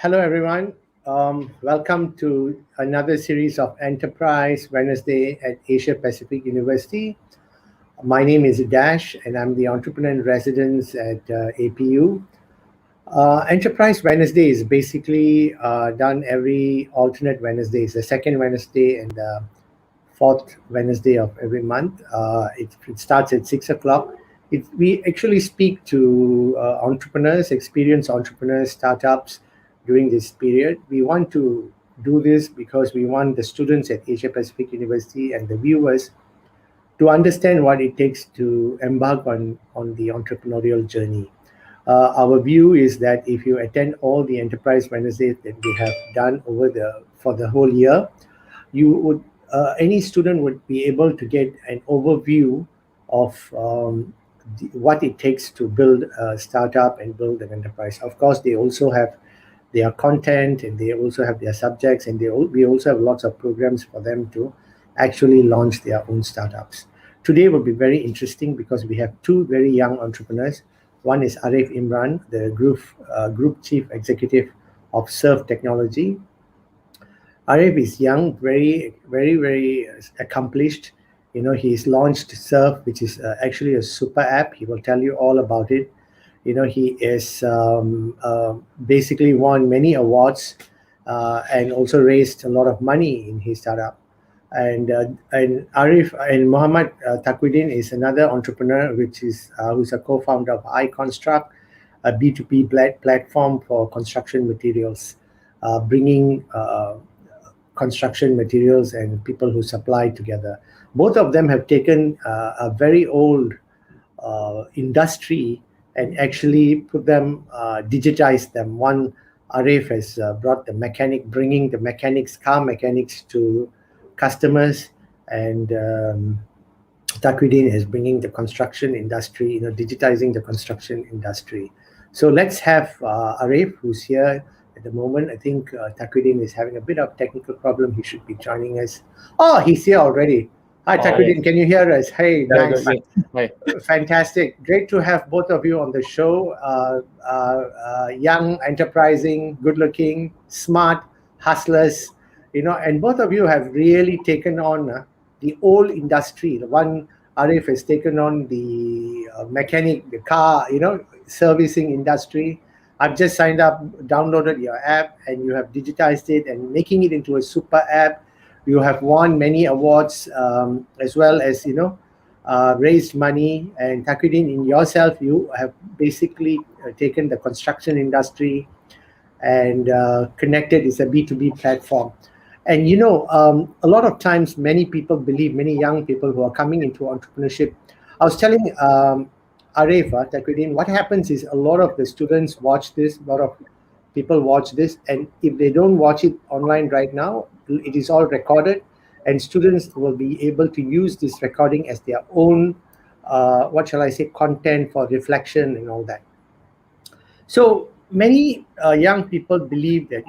Hello, everyone. Welcome to another series of Enterprise Wednesday at Asia Pacific University. My name is Dash, and I'm the entrepreneur in residence at APU. Enterprise Wednesday is basically done every alternate Wednesdays, the second Wednesday and the fourth Wednesday of every month. It starts at 6 o'clock. We actually speak to entrepreneurs, experienced entrepreneurs, startups during this period. We want to do this because we want the students at Asia Pacific University and the viewers to understand what it takes to embark on the entrepreneurial journey. Our view is that if you attend all the Enterprise Wednesdays that we have done for the whole year, you would any student would be able to get an overview of what it takes to build a startup and build an enterprise. Of course, they also have their content and they also have their subjects, and we also have lots of programs for them to actually launch their own startups. Today will be very interesting because we have two very young entrepreneurs. One is Arif Imran, the group chief executive of Surf Technology. Arif is young, very accomplished. He's launched Surf, which is actually a super app. He will tell you all about it. He is basically won many awards and also raised a lot of money in his startup. And Arif and Muhammad Taquidin is another entrepreneur, who's a co-founder of iConstruct, a B2B platform for construction materials, bringing construction materials and people who supply together. Both of them have taken a very old industry and actually digitized them. One, Arif has brought bringing the car mechanics to customers, and Taquidin is bringing the construction industry, digitizing the construction industry. So let's have Arif, who's here at the moment. I think Taquidin is having a bit of technical problem. He should be joining us. Oh, he's here already. Hi, Taquidin. Can you hear us? Hey, nice. Hi. Fantastic. Great to have both of you on the show. Young, enterprising, good-looking, smart, hustlers. And both of you have really taken on the old industry. The one, Arif, has taken on the the car, servicing industry. I've just signed up, downloaded your app, and you have digitized it and making it into a super app. You have won many awards, as well as, raised money. And Taquidin, in yourself, you have basically taken the construction industry and connected. It's a B2B platform. And a lot of times, many young people who are coming into entrepreneurship. I was telling Arif, Taquidin, what happens is a lot of the students watch this, a lot of people watch this, and if they don't watch it online right now, it is all recorded, and students will be able to use this recording as their own, content for reflection and all that. So many young people believe that,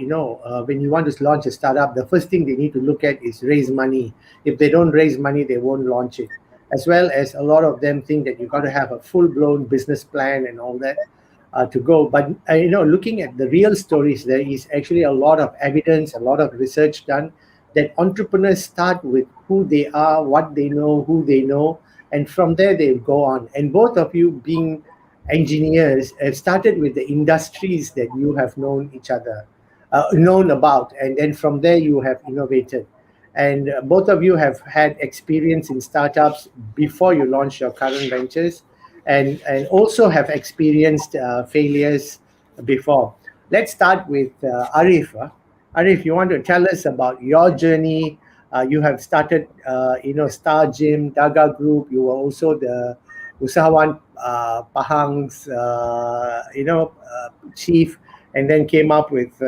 when you want to launch a startup, the first thing they need to look at is raise money. If they don't raise money, they won't launch it. As well as a lot of them think that you've got to have a full-blown business plan and all that to go. But, looking at the real stories, there is actually a lot of evidence, a lot of research done that entrepreneurs start with who they are, what they know, who they know, and from there they go on. And both of you, being engineers, have started with the industries that you have known about, and then from there you have innovated. And both of you have had experience in startups before you launch your current ventures, and also have experienced failures before. Let's start with Arif. Arif, you want to tell us about your journey? You have started, Star Gym, Daga Group. You were also the Usahawan Pahang's, chief, and then came up with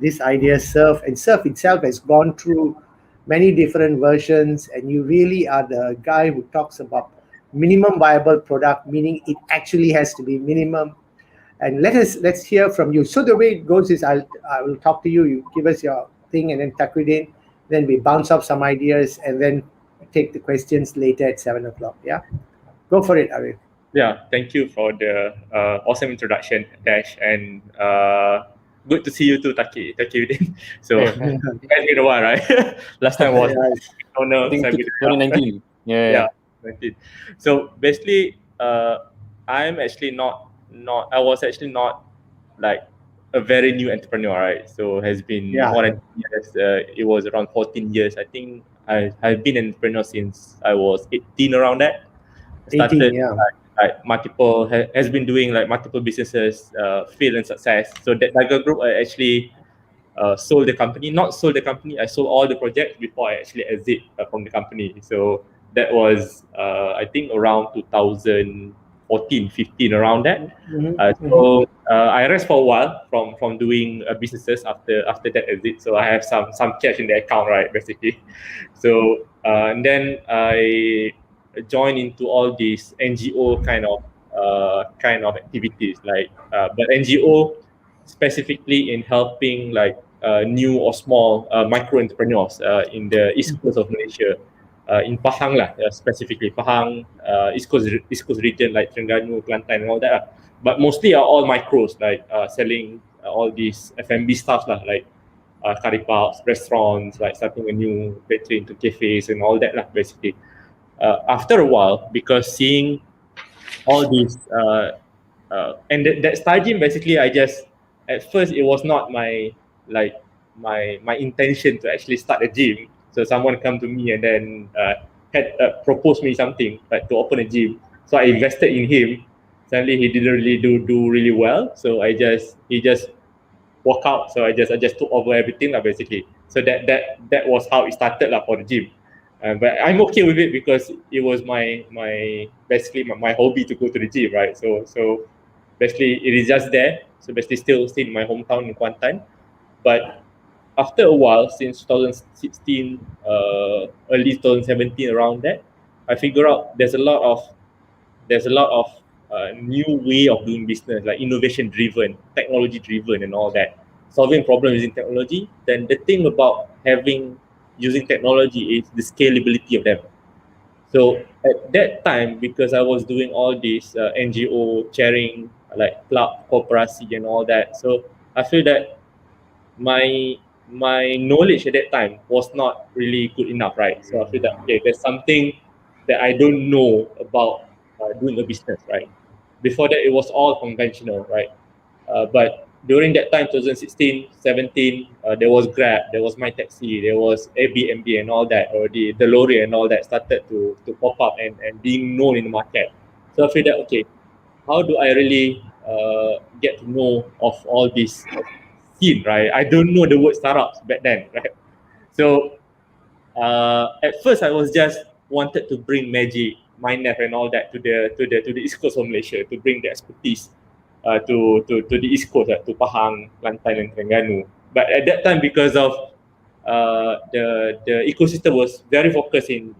this idea, Surf. And Surf itself has gone through many different versions, and you really are the guy who talks about minimum viable product, meaning it actually has to be minimum. And let's hear from you. So the way it goes is I will talk to you, you give us your thing, and then Taquidin, then we bounce off some ideas, and then take the questions later at 7 o'clock. Yeah, go for it, Arif. Yeah, thank you for the awesome introduction, Dash. And Good to see you too, Taquidin. So Yeah. it's been a while, right? Last time was Yes. I think 2019. yeah, Yeah. 19. So basically, I'm actually not. I was actually not like a very new entrepreneur, right? So has been Yeah. more than years. It was around 14 years. I think I've been an entrepreneur since I was 18, around that. I 18. started Yeah. like multiple has been doing like multiple businesses, fail and success. So that Daga Group, I actually sold the company. Not sold the company. I sold all the projects before I actually exit from the company. So that was I think around 2014, 15, around that. I rest for a while from doing businesses after that exit. So I have some cash in the account, right, basically. So and then I joined into all these NGO kind of activities, like but NGO specifically in helping like new or small micro entrepreneurs in the east coast of Malaysia, in Pahang lah, specifically Pahang, East Coast region like Terengganu, Kelantan, and all that. But mostly are all micros, like selling all these F&B stuff lah, like curry puffs, restaurants, like starting a new venture into cafes and all that lah, basically. After a while, because seeing all these and that star gym, basically, I just at first it was not like my intention to actually start a gym. So someone come to me and then had proposed me something like to open a gym. So I invested in him. Suddenly he didn't really do really well. So he just walk out. So I just took over everything lah, basically. So that was how it started lah for the gym. But I'm okay with it because it was my basically my hobby to go to the gym, right? So basically it is just there. So basically still in my hometown in Kuantan. But after a while, since 2016, early 2017, around that, I figure out there's a lot of new way of doing business, like innovation driven, technology driven, and all that. Solving problems using technology. Then the thing about having using technology is the scalability of them. So at that time, because I was doing all this NGO chairing, like club, cooperation, and all that, so I feel that my my knowledge at that time was not really good enough, right? So I feel that okay, there's something that I don't know about doing a business, right? Before that, it was all conventional, right? But during that time, 2016, 17, there was Grab, there was My Taxi, there was Airbnb and all that, or the lorry and all that started to pop up and being known in the market. So I feel that, okay, how do I really get to know of all this scene, right? I don't know the word startups back then, right? So at first I was just wanted to bring magic, mindnet and all that to the East Coast of Malaysia, to bring the expertise to the East Coast, to Pahang, Kelantan, and Terengganu. But at that time, because of the ecosystem was very focused in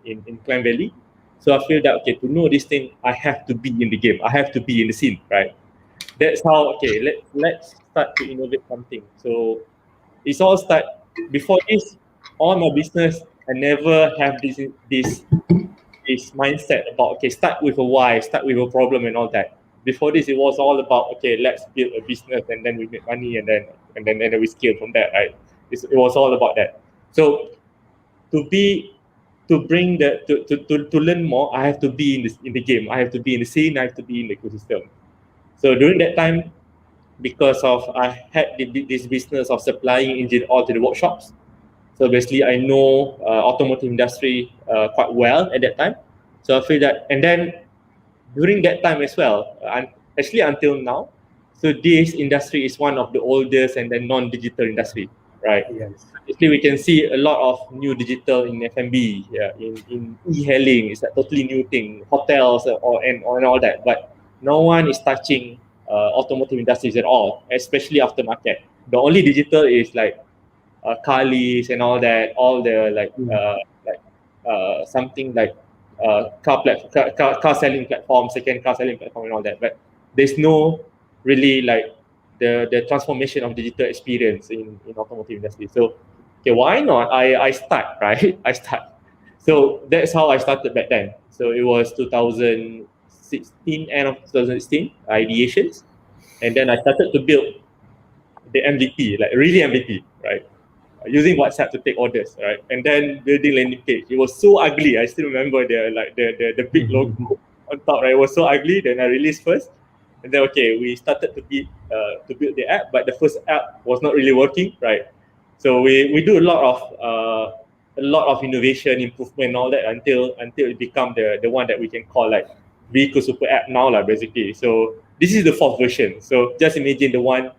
Klang Valley, so I feel that okay, to know this thing, I have to be in the game, I have to be in the scene, right? That's how okay, let's start to innovate something. So it's all start before this, all my business, I never have this mindset about okay, start with a why, start with a problem and all that. Before this, it was all about okay, let's build a business and then we make money and then we scale from that, right? It was all about that. So to be to bring the to learn more, I have to be in the game. I have to be in the scene. I have to be in the ecosystem. So during that time, because of I had this business of supplying engine oil to the workshops. So basically, I know automotive industry quite well at that time. So I feel that, and then during that time as well, and actually until now, so this industry is one of the oldest and the non-digital industry, right? Yes. Actually, we can see a lot of new digital in F&B, yeah, in e-hailing. It's a totally new thing. Hotels and all that, but no one is touching automotive industries at all, especially aftermarket. The only digital is like Kalis and all that, all the like something like car selling platform, second car selling platform, and all that. But there's no really like the transformation of digital experience in automotive industry. So okay, why not? I start right. I start. So that's how I started back then. So it was 2016, end of 2016, ideations, and then I started to build the MVP, like really MVP, right? Using WhatsApp to take orders, right? And then building landing page. It was so ugly. I still remember the big logo on top, right? It was so ugly. Then I released first, and then we started to build the app, but the first app was not really working, right? So we do a lot of innovation, improvement, and all that until it become the one that we can call like vehicle super app now, like basically. So this is the fourth version. So just imagine the one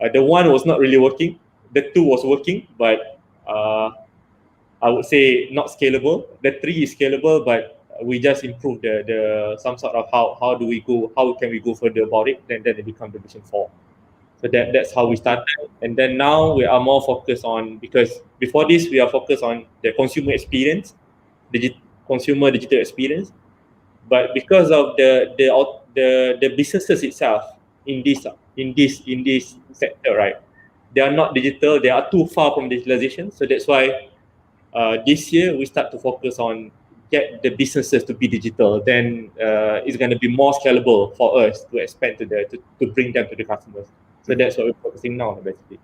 was not really working. The 2 was working, but I would say not scalable. The 3 is scalable, but we just improve the some sort of how can we go further about it. Then it becomes the version 4. So that's how we started, and then now we are more focused on, because before this we are focused on the consumer experience, consumer digital experience, but because of the businesses itself in this sector, right? They are not digital. They are too far from digitalization. So that's why this year we start to focus on get the businesses to be digital. Then it's going to be more scalable for us to expand to bring them to the customers. So that's what we're focusing now, basically.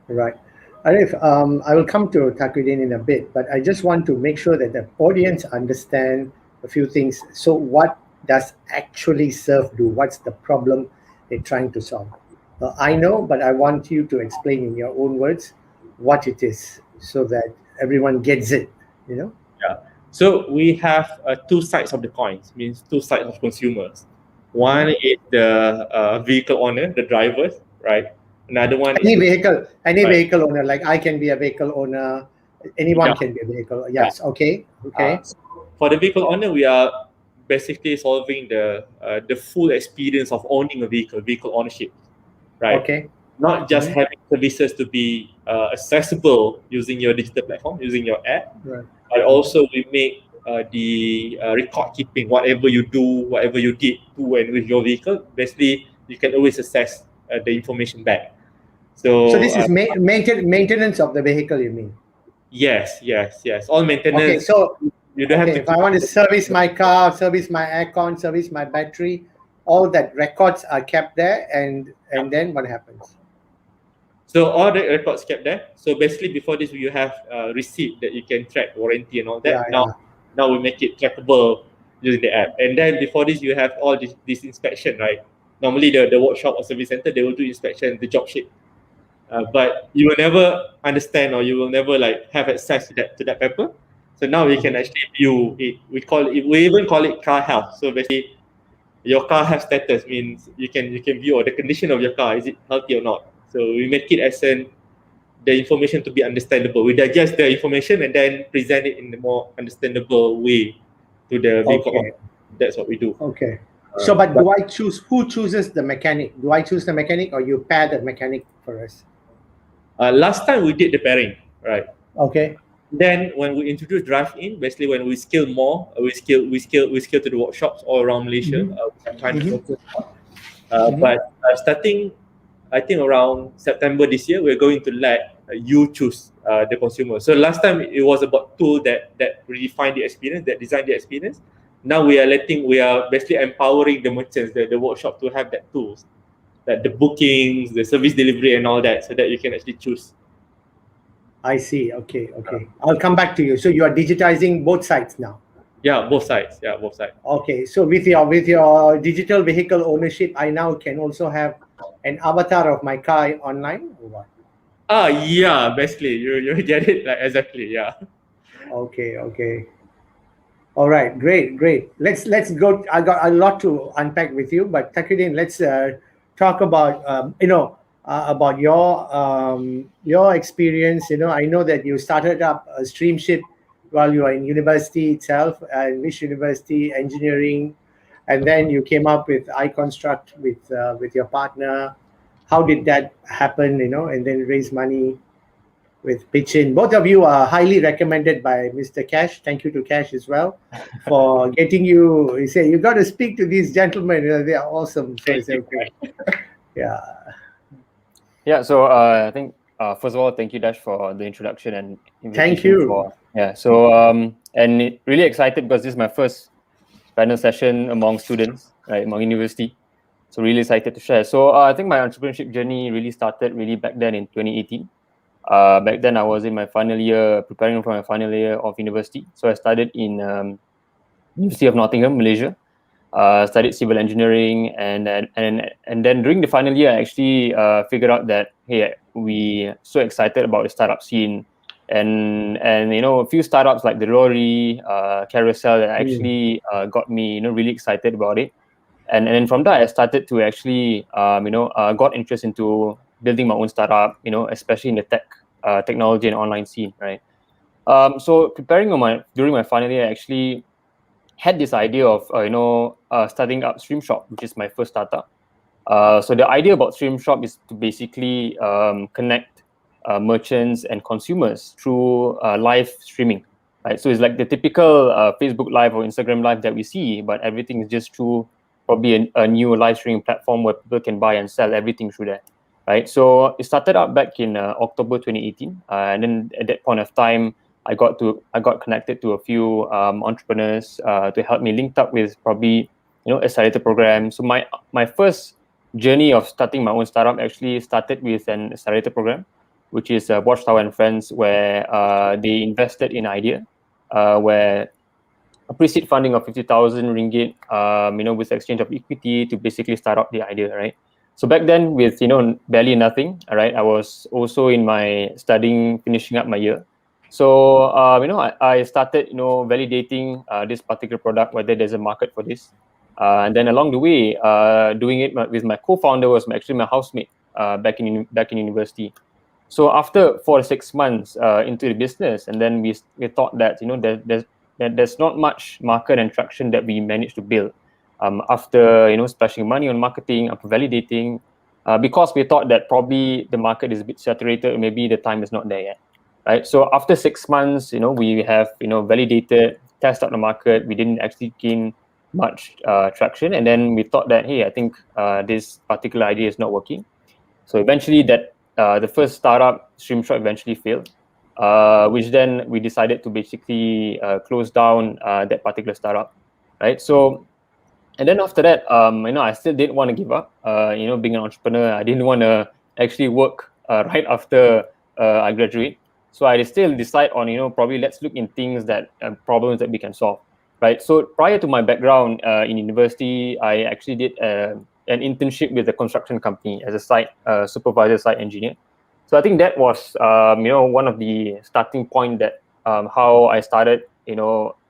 Right. Arif, I will come to Taquidin in a bit, but I just want to make sure that the audience understand a few things. So what does actually Surf do? What's the problem they're trying to solve? I know, but I want you to explain in your own words what it is so that everyone gets it, Yeah. So we have 2 sides of the coins, means 2 sides of consumers. One is the vehicle owner, the drivers, right? Another one any is vehicle owner. Like I can be a vehicle owner. Anyone can be a vehicle. Yes. Okay. So for the vehicle owner, we are basically solving the full experience of owning a vehicle ownership, right? Okay. Not just having services to be accessible using your digital platform, using your app, Right. but also we make the record keeping, whatever you do, whatever you did to and with your vehicle. Basically, you can always access the information back. So this is maintenance of the vehicle, you mean? Yes. All maintenance. Okay, so you don't have to. If I want to service my car, service my aircon, service my battery, all that records are kept there, and then what happens? So all the records kept there. So basically, before this, you have receipt that you can track warranty and all that. Now we make it trackable using the app. And then before this, you have all this inspection, right? Normally, the workshop or service center, they will do inspection, the job sheet. But you will never understand, or you will never like have access to that paper. So now we can actually view it. We even call it car health. So basically, your car health status means you can view the condition of your car, is it healthy or not. So we make it as the information to be understandable. We digest the information and then present it in a more understandable way to the vehicle. Okay. That's what we do. Okay. So, but do I choose? Who chooses the mechanic? Do I choose the mechanic, or you pair the mechanic for us? Last time we did the pairing, right? Okay. Then when we introduced drive-in, basically when we scale more, we scale to the workshops all around Malaysia. We have time to focus on. But starting, I think around September this year, we're going to let you choose the consumer. So last time it was about tool that redefine the experience, that design the experience. Now we are basically empowering the merchants, the workshop to have that tools, that the bookings, the service delivery, and all that, so that you can actually choose. I see. Okay. I'll come back to you. So you are digitizing both sides now. Yeah, both sides. Okay. So with your digital vehicle ownership, I now can also have an avatar of my car online, or what? Yeah. Basically, you get it like exactly. Yeah. Okay. All right. Great. Let's go. I got a lot to unpack with you, but Taquidin, let's talk about about your experience. I know that you started up a Streamship while you were in university itself, which university, engineering, and then you came up with iConstruct with your partner. How did that happen? And then raise money with Pitchin. Both of you are highly recommended by Mr. Cash. Thank you to Cash as well for getting you. He said, you got to speak to these gentlemen. They are awesome. So it's okay. Yeah. So I think first of all, thank you, Dash, for the introduction and invitation. Thank you. So and really excited because this is my first panel session among students, right, among university. So really excited to share. So I think my entrepreneurship journey really started really back then in 2018. Back then I was in my final year, preparing for my final year of university. So I studied in University of Nottingham, Malaysia. Studied civil engineering, and then during the final year, I actually figured out that hey, we so excited about the startup scene, and a few startups like the Rory, Carousel that actually got me really excited about it, and then from that I started to actually got interest into building my own startup, especially in the technology and online scene, right? So preparing during my final year, I actually had this idea of starting up Stream Shop, which is my first startup. So the idea about Stream Shop is to basically connect merchants and consumers through live streaming, right? So it's like the typical Facebook Live or Instagram Live that we see, but everything is just through probably a new live streaming platform where people can buy and sell everything through there, right? So it started out back in October 2018, and then at that point of time, I got connected to a few entrepreneurs to help me linked up with probably accelerator program. So my first journey of starting my own startup actually started with an accelerator program, which is Watchtower and Friends, where they invested in idea, where a pre-seed funding of 50,000 ringgit, with exchange of equity to basically start up the idea, right? So back then, with barely nothing, right, I was also in my studying, finishing up my year. So I started validating this particular product, whether there's a market for this, and then along the way, doing it with my co-founder was actually my housemate back in university. So after 4 to 6 months into the business, and then we thought that there's not much market and traction that we managed to build after splashing money on marketing, after validating, because we thought that probably the market is a bit saturated, maybe the time is not there yet, right? So after 6 months, we have validated, test out the market. We didn't actually gain much traction, and then we thought that hey, I think this particular idea is not working. So eventually, the first startup, Stream Shop, eventually failed, which then we decided to basically close down that particular startup, right? So, and then after that, I still didn't want to give up. Being an entrepreneur, I didn't want to actually work right after I graduate. So I still decide on probably let's look in things that problems that we can solve, right? So prior to my background in university, I actually did an internship with a construction company as a site supervisor, site engineer. So I think that was one of the starting point that how I started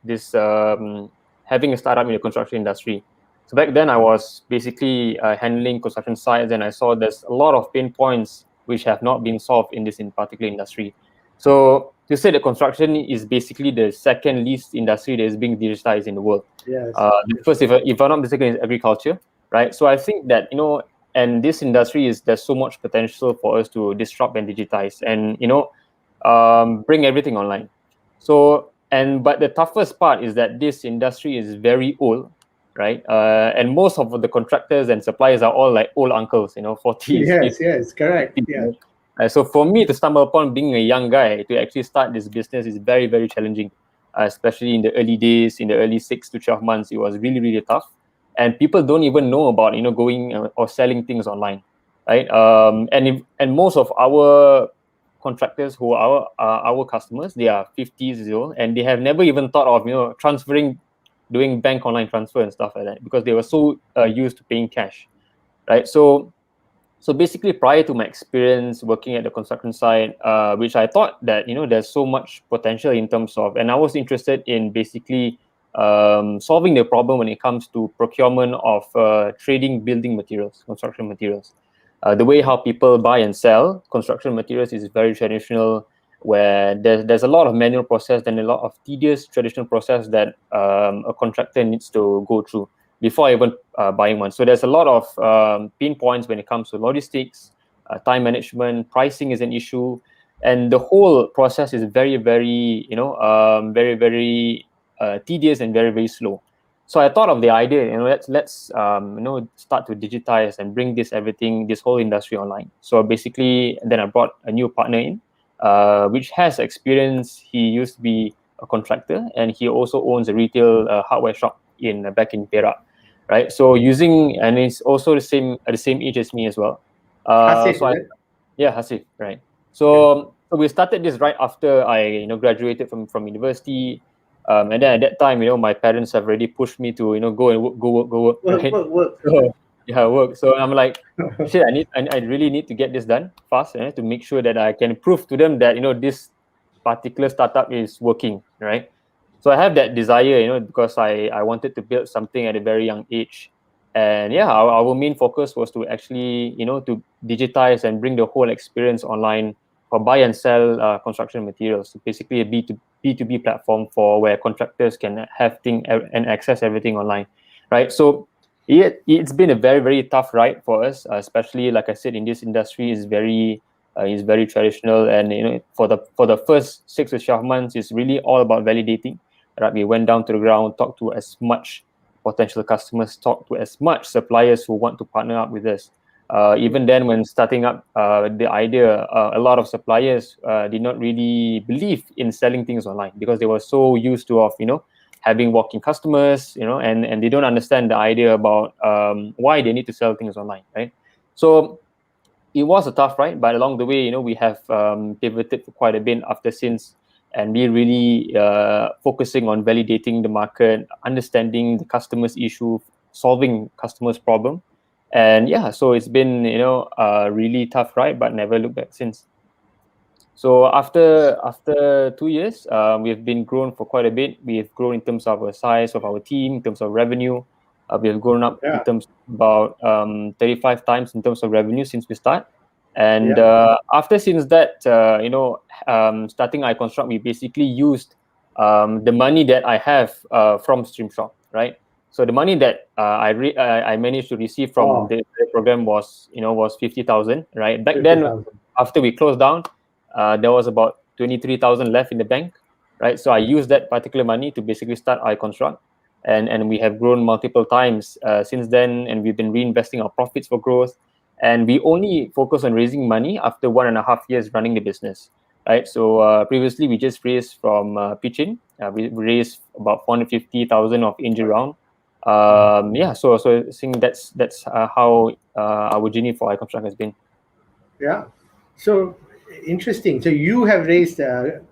this having a startup in the construction industry. So back then I was basically handling construction sites, and I saw there's a lot of pain points which have not been solved in this in particular industry. So to say that construction is basically the second least industry that is being digitized in the world. Yes. The first, if I'm not mistaken, is agriculture, right? So I think that and this industry there's so much potential for us to disrupt and digitize, and bring everything online. So but the toughest part is that this industry is very old, right? And most of the contractors and suppliers are all like old uncles, 40s. Yes, correct. Yeah. So for me to stumble upon being a young guy to actually start this business is very, very challenging, especially in the early days, in the early 6 to 12 months. It was really, really tough. And people don't even know about, going or selling things online, right? And most of our contractors who are our customers, they are 50s years old, and they have never even thought of, doing bank online transfer and stuff like that, because they were so used to paying cash, right? So basically, prior to my experience working at the construction site, which I thought that there's so much potential in terms of, and I was interested in basically solving the problem when it comes to procurement of trading building materials, construction materials. The way how people buy and sell construction materials is very traditional, where there's a lot of manual process and a lot of tedious traditional process that a contractor needs to go through before even buying one. So there's a lot of pain points when it comes to logistics, time management, pricing is an issue, and the whole process is very, very, very, very tedious and very, very slow. So I thought of the idea, let's start to digitize and bring this whole industry online. So basically, then I brought a new partner in, which has experience. He used to be a contractor, and he also owns a retail hardware shop back in Perak. right? So using, and it's also the same at the same age as me as well. Hasif, So is I, it? yeah, Hasif, right? Okay. So we started this right after I graduated from university, and then at that time, my parents have already pushed me to go and go work, right? Work. So yeah, work. So I'm like, shit, I really need to get this done fast, to make sure that I can prove to them that this particular startup is working, right? So I have that desire, because I wanted to build something at a very young age. And yeah, our main focus was to actually to digitize and bring the whole experience online for buy and sell construction materials. So basically a B2B platform for where contractors can have thing and access everything online, right? So it's been a very, very tough ride for us, especially like I said, in this industry is very traditional, and for the first 6 to 12 months, it's really all about validating. Right, we went down to the ground, talked to as much potential customers, talked to as much suppliers who want to partner up with us. Even then, when starting up the idea, a lot of suppliers did not really believe in selling things online because they were so used to having walking customers, and they don't understand the idea about why they need to sell things online, right? So it was a tough ride, but along the way, we have pivoted for quite a bit after since, and we really focusing on validating the market, understanding the customer's issue, solving customers' problem, and yeah, so it's been a really tough ride, but never looked back since. So after 2 years, we've been grown for quite a bit. We've grown in terms of our size of our team, in terms of revenue. We have grown up in Yeah. terms of about 35 times in terms of revenue since we start. And Yeah. after since that, starting iConstruct, we basically used the money that I have from StreamShop, right? So the money that I managed to receive from Oh, the program was 50,000, right? Back then, 50,000. after we closed down, there was about 23,000 left in the bank, right? So I used that particular money to basically start iConstruct, and we have grown multiple times since then, and we've been reinvesting our profits for growth, and we only focus on raising money after 1.5 years running the business, right? So previously we just raised from pitching. We raised about 450,000 of angel round. Yeah, so I think that's how our journey for iConstruct has been. Yeah. So interesting. So you have raised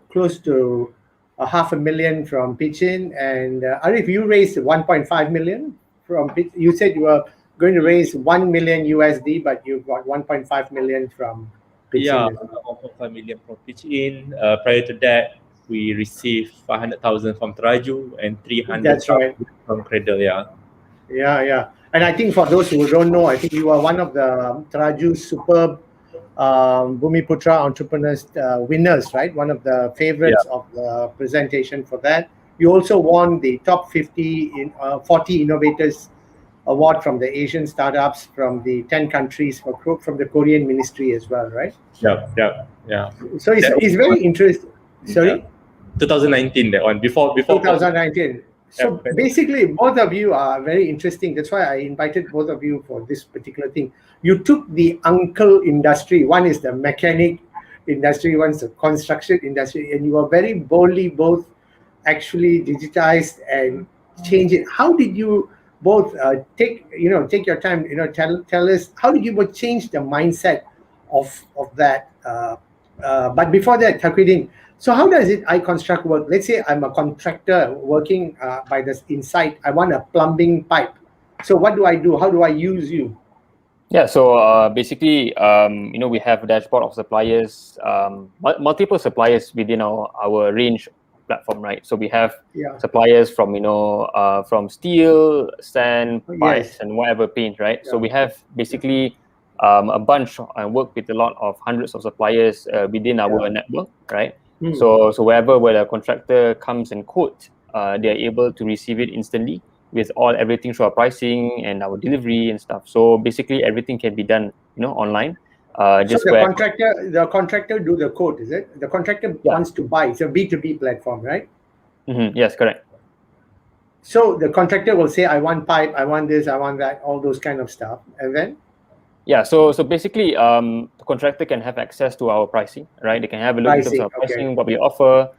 close to a 500,000 from pitching, and Arif, you raised 1.5 million from pitch. You said you were going to raise 1 million USD, but you got 1.5 million from pitching. Yeah, 1.5 million from pitch in. Prior to that, we received 500,000 from Traju and That's 300,000 right. from Cradle. Yeah. Yeah, yeah. And I think for those who don't know, I think you are one of the Traju's superb Bumiputra entrepreneurs winners, right? One of the favorites Yeah. of the presentation for that. You also won the top 40 innovators award from the Asian startups from the 10 countries from the Korean ministry as well, right? Yeah. Yeah. Yeah. So That it's was very interesting. yeah. Sorry? 2019, that one. Before COVID. 2019. Yeah, So basically, both of you are very interesting. That's why I invited both of you for this particular thing. You took the uncle industry. One is the mechanic industry, one's the construction industry, and you are very boldly both actually digitized and change it. How did you both take your time? Tell us how did you both change the mindset of that? But before that, Taquidin, so how does it iConstruct work? Let's say I'm a contractor working by the inside. I want a plumbing pipe. So what do I do? How do I use you? Yeah, so basically, we have a dashboard of suppliers, multiple suppliers within our range platform, right? So we have Yeah. suppliers from from steel, sand, pipes, Yes. and whatever paint, right? So Yeah. we have basically a bunch. I work with a lot of hundreds of suppliers within our Yeah. network, right? Hmm. So where the contractor comes and quote, they are able to receive it instantly with everything through our pricing and our delivery and stuff. So basically everything can be done, online. So Just where the contractor do the quote, is it? The contractor yeah, wants to buy. It's a B2B platform, right? yes, correct. So the contractor will say, I want pipe, I want this, I want that, all those kind of stuff. And then Yeah, so basically, the contractor can have access to our pricing, right? They can have a look in terms pricing, of okay. pricing, what we offer,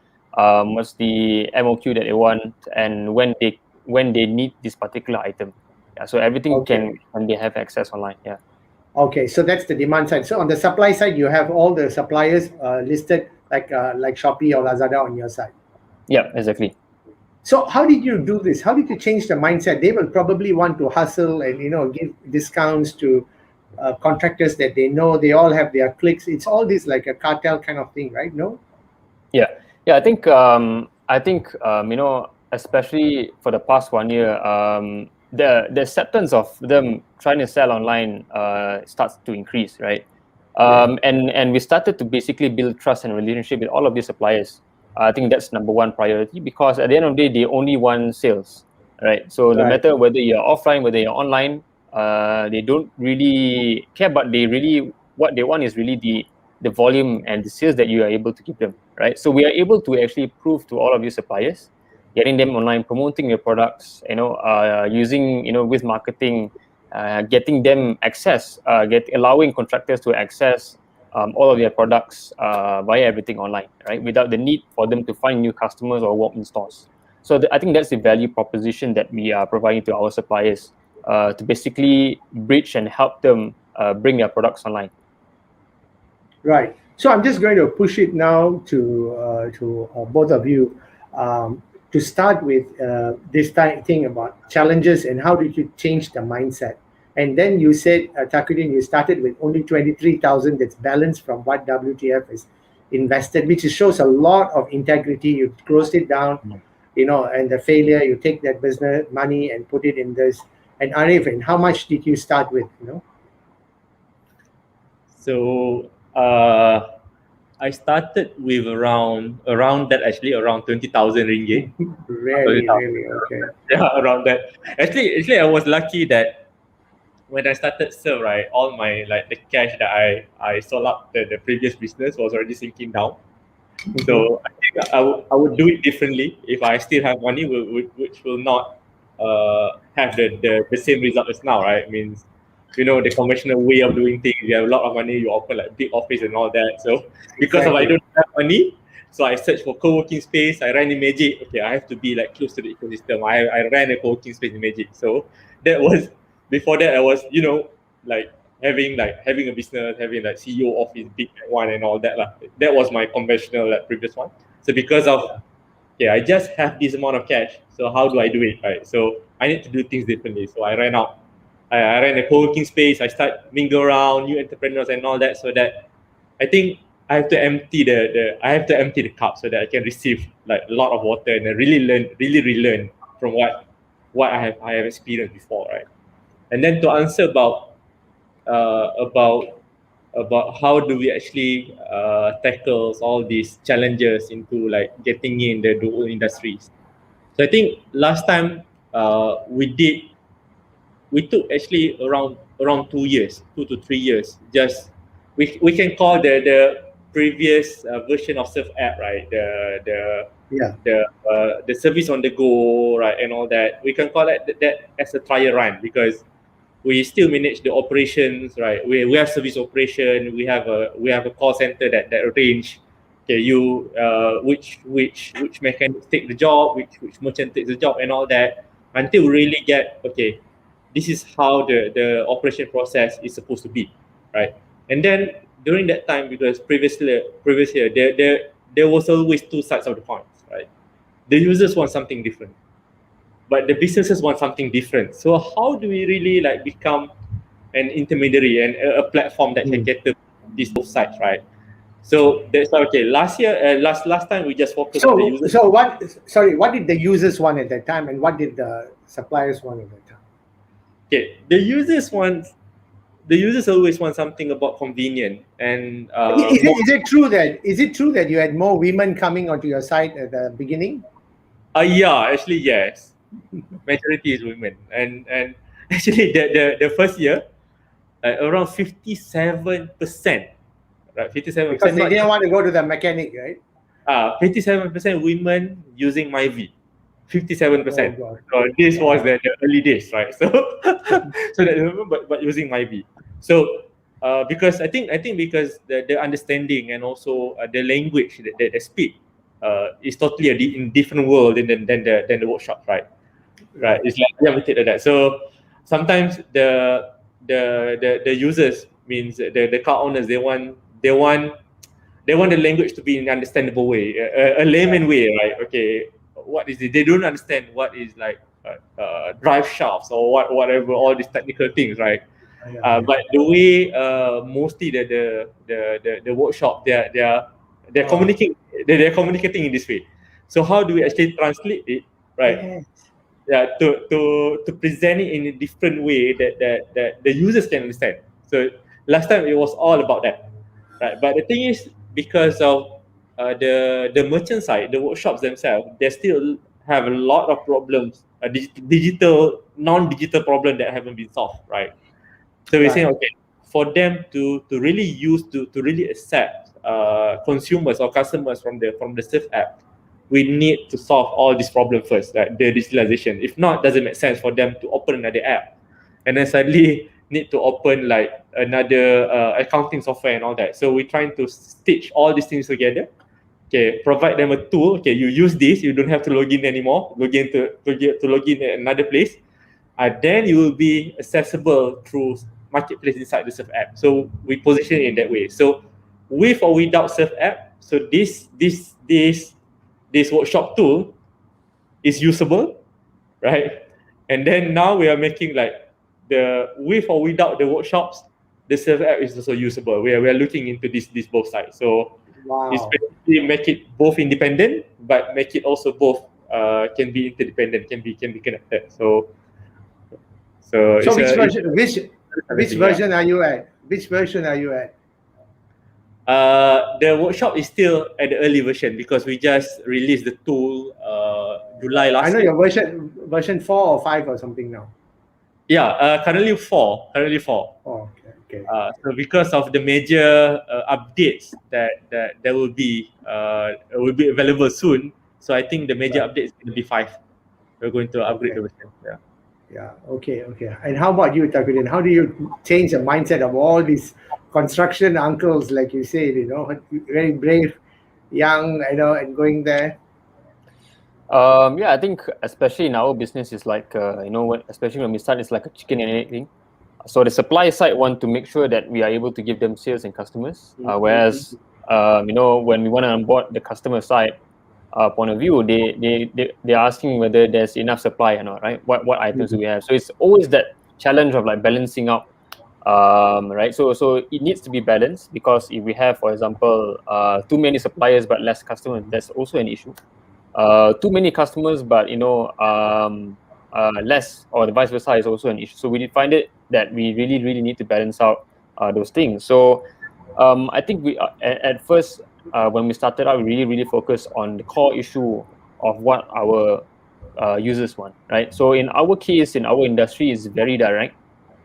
what's the MOQ that they want, and when they need this particular item. Yeah, so everything Okay. can be have access online. Yeah. Okay, so that's the demand side. So on the supply side, you have all the suppliers listed like Shopee or Lazada on your side. Yeah, exactly. So how did you do this? How did you change the mindset? They will probably want to hustle and give discounts to contractors that they know. They all have their clicks. It's all this like a cartel kind of thing, right? No. Yeah, yeah. I think especially for the past 1 year, the acceptance of them trying to sell online starts to increase, right? Yeah. And we started to basically build trust and relationship with all of these suppliers. I think that's number one priority, because at the end of the day, they only want sales, right? So no Right. matter whether you're offline, whether you're online, they don't really care. But they really, what they want is really the volume and the sales that you are able to give them, right? So we are able to actually prove to all of your suppliers, getting them online, promoting your products, using with marketing, getting them access, allowing contractors to access all of their products via everything online, right? Without the need for them to find new customers or walk in stores. So I think that's the value proposition that we are providing to our suppliers, to basically bridge and help them bring their products online. Right. So I'm just going to push it now to both of you, to start with this thing about challenges and how did you change the mindset. And then you said, Taquidin, you started with only 23,000 that's balanced from what WTF has invested, which shows a lot of integrity. You closed it down, and the failure, you take that business money and put it in this. And Arif, and how much did you start with? So I started with around that, actually around 20,000 ringgit. Really, really, okay. Yeah, around that. Actually, I was lucky that when I started Serve, right, all my like the cash that I sold up the previous business was already sinking down. So I think I would do it differently if I still have money, which will not have the same result as now, right? It means, the conventional way of doing things, you have a lot of money, you open like big office and all that. So because of I Exactly. don't have money, so I search for co-working space. I ran in Magic. Okay, I have to be like close to the ecosystem. I ran a co-working space in Magic. So that was before that I was like having a business, having like CEO office, big one and all that lah. That was my conventional like previous one. So because of I just have this amount of cash. So how do I do it, right? So I need to do things differently. So I ran out. I ran a co-working space. I start mingle around new entrepreneurs and all that. So that I think I have to empty the cup so that I can receive like a lot of water and I really relearn from what I have experienced before, right? And then to answer uh, about about how do we actually tackle all these challenges into like getting in the dual industries. So I think last time we took actually around 2 years, 2 to 3 years. Just we can call the previous version of Surf app, right? Yeah. The service on the go, right, and all that. We can call that as a trial run because we still manage the operations, right? We have service operation. We have a call center that arrange. Okay, you which mechanics take the job, which merchant takes the job, and all that until we really get okay. This is how the operation process is supposed to be, right? And then during that time, because previous year, there was always two sides of the coin, right? The users want something different, but the businesses want something different. So how do we really like become an intermediary and a platform that can Mm. cater these both sides, right? So that's why okay. Last time we just focused on the So, users. so what? Sorry, what did the users want at that time, and what did the suppliers want at that time? Okay, the users always want something about convenient and Is more. it is it true that you had more women coming onto your site at the beginning? Yeah, actually yes. Majority is women, and actually the first year, around 57%, right? 57%, Because they not didn't just want to go to the mechanic, right? 57% women using MyV, Oh 57%. God. So this was Wow. the early days, right? So so that but using MyV. So because I think because the understanding and also the language that they speak is totally in different world than the workshop, right? Right. Right. It's like limited to that. So sometimes the users, means the car owners, they want the language to be in an understandable way, a layman way, right? Okay, what is it? They don't understand what is like drive shafts or whatever, all these technical things, right? But the way mostly the workshop, they're communicating, they're communicating in this way. So how do we actually translate it, right? Yeah, to present it in a different way that the users can understand. So last time it was all about that, right? But the thing is, because of the merchant side, the workshops themselves, they still have a lot of problems, digital, non-digital problem that haven't been solved, right? So we're saying, okay, for them to really use to really accept consumers or customers from the Surf app, we need to solve all these problems first, like the digitalization. If not, it doesn't make sense for them to open another app, and then suddenly need to open like another accounting software and all that. So we're trying to stitch all these things together. Okay, provide them a tool. Okay, you use this, you don't have to log in anymore. To log in at another place. Then you will be accessible through marketplace inside the Surf app. So we position it in that way. So with or without Surf app, so this workshop tool is usable, right? And then now we are making like the with or without the workshops, the Surf app is also usable. We are looking into this both sides. So it's basically make it both independent, but make it also both can be interdependent, can be connected. So which version are you at? Which version are you at? The workshop is still at the early version because we just released the tool July last year. I know your version 4 or 5 or something now. Yeah, currently 4. Oh, okay. So because of the major updates that will be available soon, so I think the major update is going to be 5. We're going to upgrade the version. Yeah. Okay. And how about you, Taquidin? How do you change the mindset of all these construction uncles, like you said, very brave, young, and going there? I think especially in our business is like especially when we start, it's like a chicken and egg thing. So the supply side want to make sure that we are able to give them sales and customers, whereas when we want to onboard the customer side point of view, they're asking whether there's enough supply or not, right? What items do we have? So it's always that challenge of like balancing out, right? So it needs to be balanced, because if we have, for example, too many suppliers but less customers, that's also an issue. Too many customers but less, or the vice versa, is also an issue. So we did find it that we really need to balance out those things. So I think we at first, when we started out, we really focused on the core issue of what our users want, right? So in our case, in our industry, is very direct.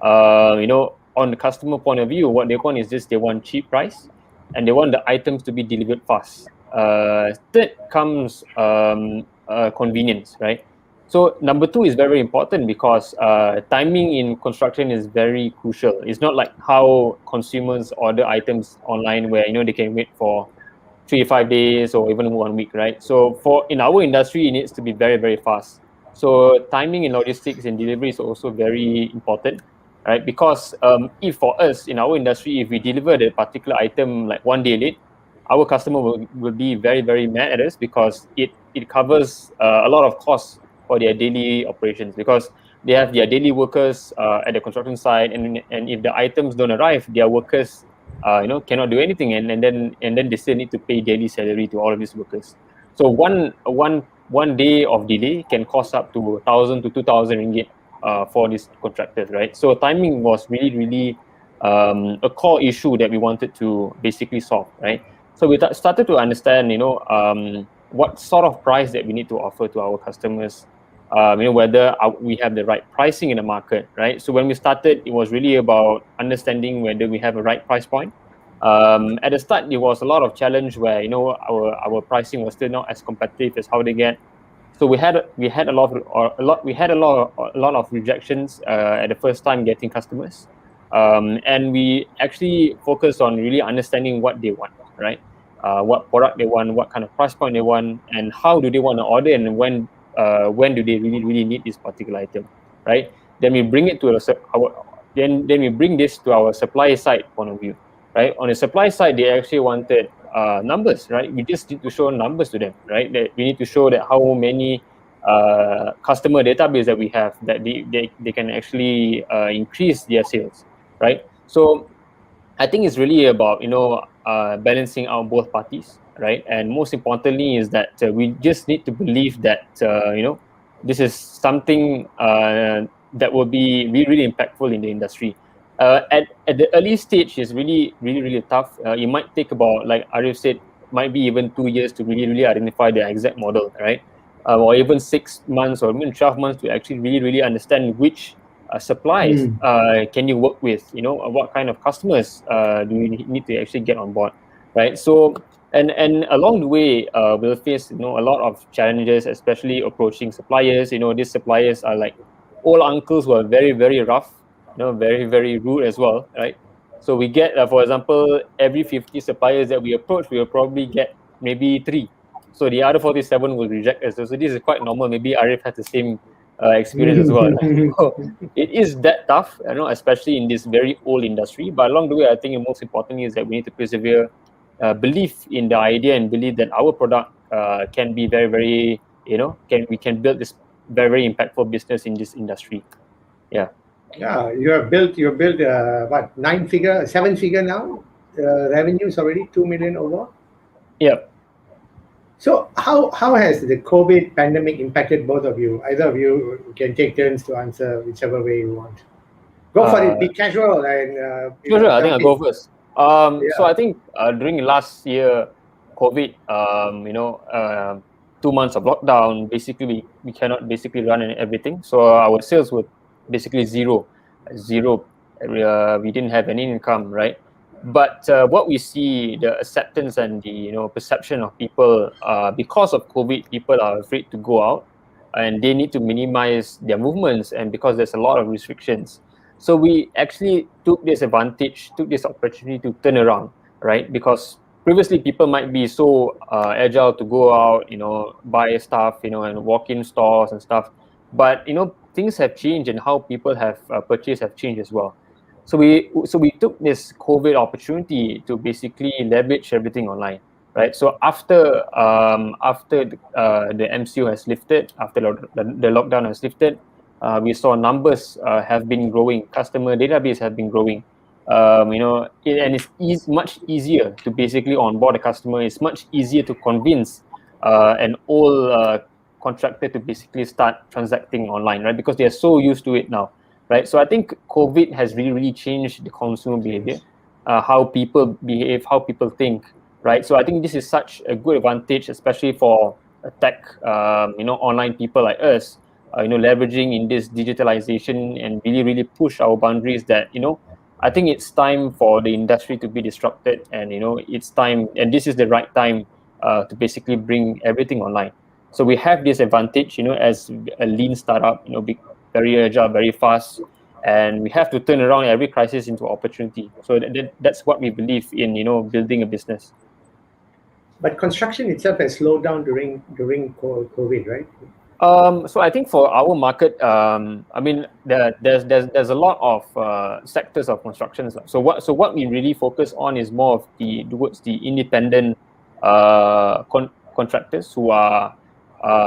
On the customer point of view, what they want is just they want cheap price, and they want the items to be delivered fast. Third comes convenience, right? So number 2 is very important, because timing in construction is very crucial. It's not like how consumers order items online, where they can wait for 3 to 5 days or even 1 week, right? So in our industry, it needs to be very fast. So timing in logistics and delivery is also very important, right? Because if for us in our industry, if we deliver the particular item like 1 day late, our customer will be very mad at us, because it covers a lot of costs for their daily operations, because they have their daily workers at the construction site, and if the items don't arrive, their workers cannot do anything, and then they still need to pay daily salary to all of these workers. So one day of delay can cost up to 1,000 to 2,000 ringgit for these contractors, right? So timing was really a core issue that we wanted to basically solve, right? So we started to understand, what sort of price that we need to offer to our customers, whether we have the right pricing in the market, right? So when we started, it was really about understanding whether we have a right price point. At the start, there was a lot of challenge where our pricing was still not as competitive as how they get. So we had a lot of rejections at the first time getting customers, and we actually focused on really understanding what they want, right? What product they want, what kind of price point they want, and how do they want to order, and when do they really need this particular item, right? then we bring it to then we bring this to our supply side point of view, right? On the supply side, they actually wanted numbers, right? We just need to show numbers to them, right? That we need to show that how many customer database that we have, that they can actually increase their sales, right? So I think it's really about balancing out both parties, right? And most importantly is that we just need to believe that this is something that will be really, really impactful in the industry. At the early stage is really, really, really tough. It might take about, like Arif said, might be even 2 years to really, really identify the exact model, right? Or even 6 months or even 12 months to actually really, really understand which supplies can you work with, what kind of customers do you need to actually get on board, right? So and along the way we'll face a lot of challenges, especially approaching suppliers. These suppliers are like old uncles who are very, very rough, very, very rude as well, right? So we get for example, every 50 suppliers that we approach, we will probably get maybe 3, so the other 47 will reject us. So this is quite normal. Maybe Arif has the same experience as well. So it is that tough, especially in this very old industry. But along the way, I think the most important is that we need to persevere, believe in the idea, and believe that our product can be very, very, we can build this very, very impactful business in this industry. Yeah. Yeah, you've built what, 7-figure now revenues already, 2 million over. Yeah. So how has the COVID pandemic impacted both of you? Either of you can take turns to answer whichever way you want. Go for it. Be casual and sure. I think I'll go first. Yeah. So I think during last year, COVID, 2 months of lockdown, basically we cannot basically run everything. So our sales were basically zero. We didn't have any income, right? But what we see, the acceptance and the perception of people, because of COVID, people are afraid to go out, and they need to minimize their movements, and because there's a lot of restrictions. So we actually took this opportunity to turn around, right? Because previously people might be so agile to go out, buy stuff, and walk in stores and stuff. But things have changed, and how people have purchased have changed as well. So we took this COVID opportunity to basically leverage everything online, right? So after the MCO has lifted, after the lockdown has lifted, we saw numbers have been growing, customer database have been growing. And it's much easier to basically onboard a customer. It's much easier to convince an old contractor to basically start transacting online, right? Because they are so used to it now, right? So I think COVID has really, really changed the consumer behavior, how people behave, how people think, right? So I think this is such a good advantage, especially for tech, online people like us, leveraging in this digitalization and really, really push our boundaries. That I think it's time for the industry to be disrupted, and it's time, and this is the right time to basically bring everything online. So we have this advantage, as a lean startup, be very agile, very fast, and we have to turn around every crisis into opportunity. So that's what we believe in, building a business. But construction itself has slowed down during COVID, right? So I think for our market, there's a lot of sectors of construction. So what we really focus on is more of towards the independent contractors who are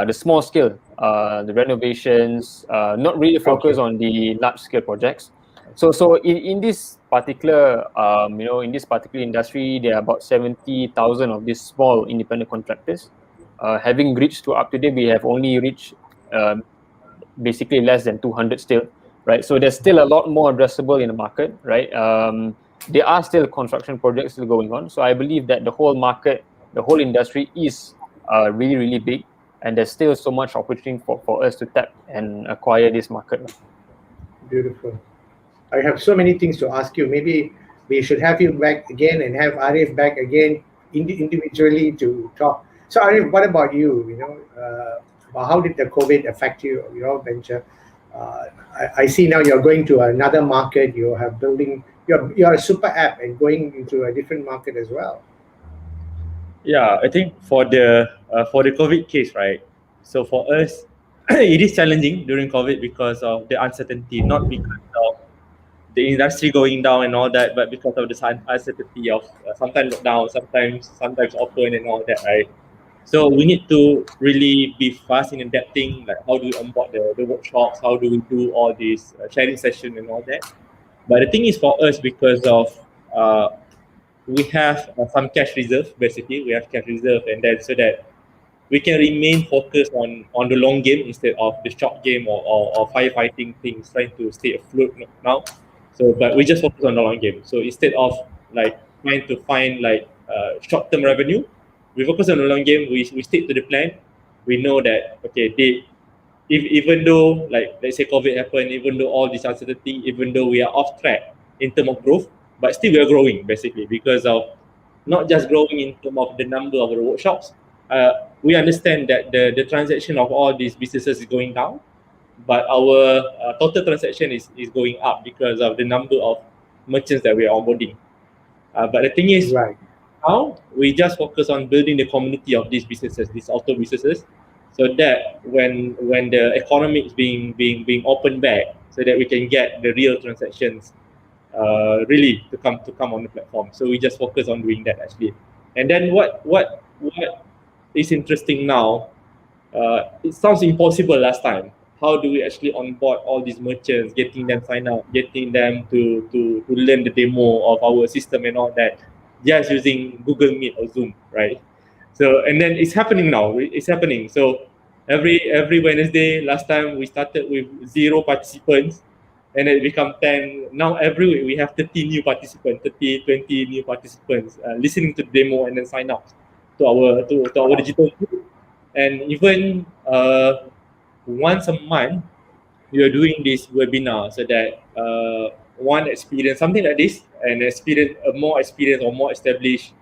the small scale, the renovations, not really focused on the large scale projects. So in this particular industry, there are about 70,000 of these small independent contractors. Having reached to up to date, we have only reached basically less than 200 still, right? So there's still a lot more addressable in the market, right? There are still construction projects still going on. So I believe that the whole market, the whole industry is really, really big, and there's still so much opportunity for us to tap and acquire this market. Beautiful. I have so many things to ask you. Maybe we should have you back again and have Arif back again individually to talk. So Arif, what about you? How did the COVID affect your venture? I see now you're going to another market. You are building. You're a super app and going into a different market as well. Yeah, I think for the COVID case, right? So for us, it is challenging during COVID because of the uncertainty, not because of the industry going down and all that, but because of the uncertainty of sometimes down, sometimes open and all that, right? So we need to really be fast in adapting, like how do we onboard the workshops, how do we do all these sharing session and all that. But the thing is for us, because of uh, we have some cash reserve, basically we have cash reserve, and then so that we can remain focused on the long game instead of the short game or firefighting things, trying to stay afloat now. So, but we just focus on the long game. So instead of like trying to find like short-term revenue, we focus on the long game. We stick to the plan. We know that okay, even though like let's say COVID happened, even though all this uncertainty, even though we are off track in terms of growth, but still we are growing basically because of not just growing in terms of the number of the workshops. We understand that the transaction of all these businesses is going down, but our total transaction is going up because of the number of merchants that we are onboarding. But the thing is, Right. now we just focus on building the community of these businesses, these auto businesses, so that when the economy is being opened back, so that we can get the real transactions really to come on the platform. So we just focus on doing that actually. And then what is interesting now, it sounds impossible last time. How do we actually onboard all these merchants, getting them sign up, getting them to learn the demo of our system and all that, just using Google Meet or Zoom, right? So and then it's happening now. It's happening. So every Wednesday, last time we started with 0 participants, and then it become 10. Now every week we have 30 new participants, 30, 20 new participants listening to the demo and then sign up to our digital group. And even once a month, we are doing this webinar so that one experience something like this, and experience a more experienced or more established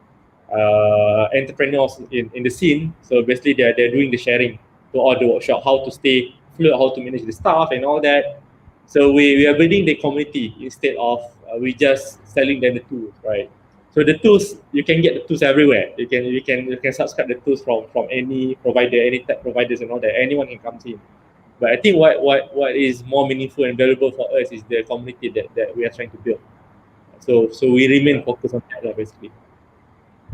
entrepreneurs in the scene. So basically, they're doing the sharing to all the workshop, how to stay afloat, how to manage the staff and all that. So we are building the community instead of we just selling them the tools, right? So the tools, you can get the tools everywhere. You can subscribe the tools from any provider, any tech providers and all that. Anyone can come in. But I think what is more meaningful and valuable for us is the community that we are trying to build. So we remain focused on that basically.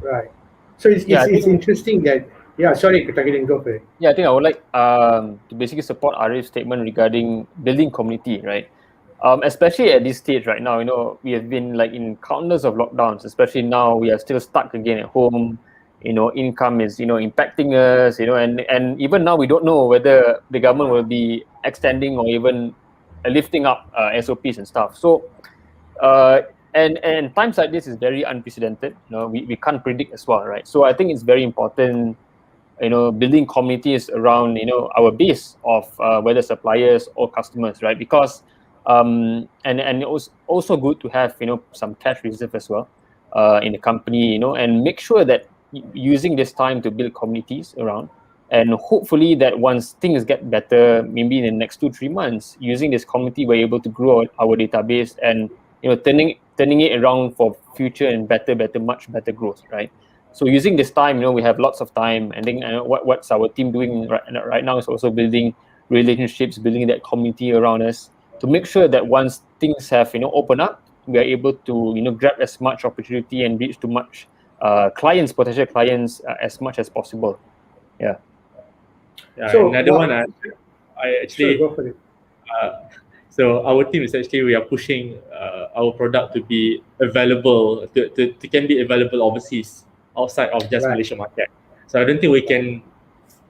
Right. So it's interesting that, yeah, sorry, Taquidin, go for it. Yeah, I think I would like to basically support Arif's statement regarding building community, right? Especially at this stage right now, we have been like in countless of lockdowns, especially now we are still stuck again at home. Income is, impacting us, and even now we don't know whether the government will be extending or even lifting up SOPs and stuff. So, and times like this is very unprecedented. We can't predict as well, right? So I think it's very important, building communities around, our base of whether suppliers or customers, right? Because and it was also good to have, some cash reserve as well in the company, and make sure that using this time to build communities around, and hopefully that once things get better, maybe in the next 2-3 months, using this community, we're able to grow our database and turning it around for future and much better growth, right? So using this time, we have lots of time. And then what's our team doing right now is also building relationships, building that community around us to make sure that once things have open up, we are able to grab as much opportunity and reach to much potential clients as much as possible. Yeah. So another one, I actually. Sure, go for it. So our team is actually, we are pushing our product to be available, to can be available overseas, outside of just Malaysia market. So I don't think we can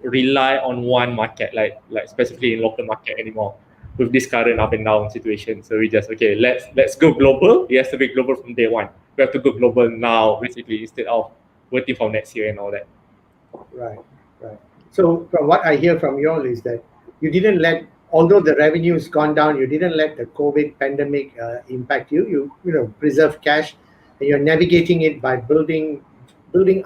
rely on one market, like specifically in local market anymore, with this current up and down situation. So we just, okay, let's go global. It has to be global from day one. We have to go global now, basically, instead of waiting for next year and all that. Right. So from what I hear from you all is that you didn't let, although the revenue has gone down, you didn't let the COVID pandemic impact you. You preserve cash, and you're navigating it by building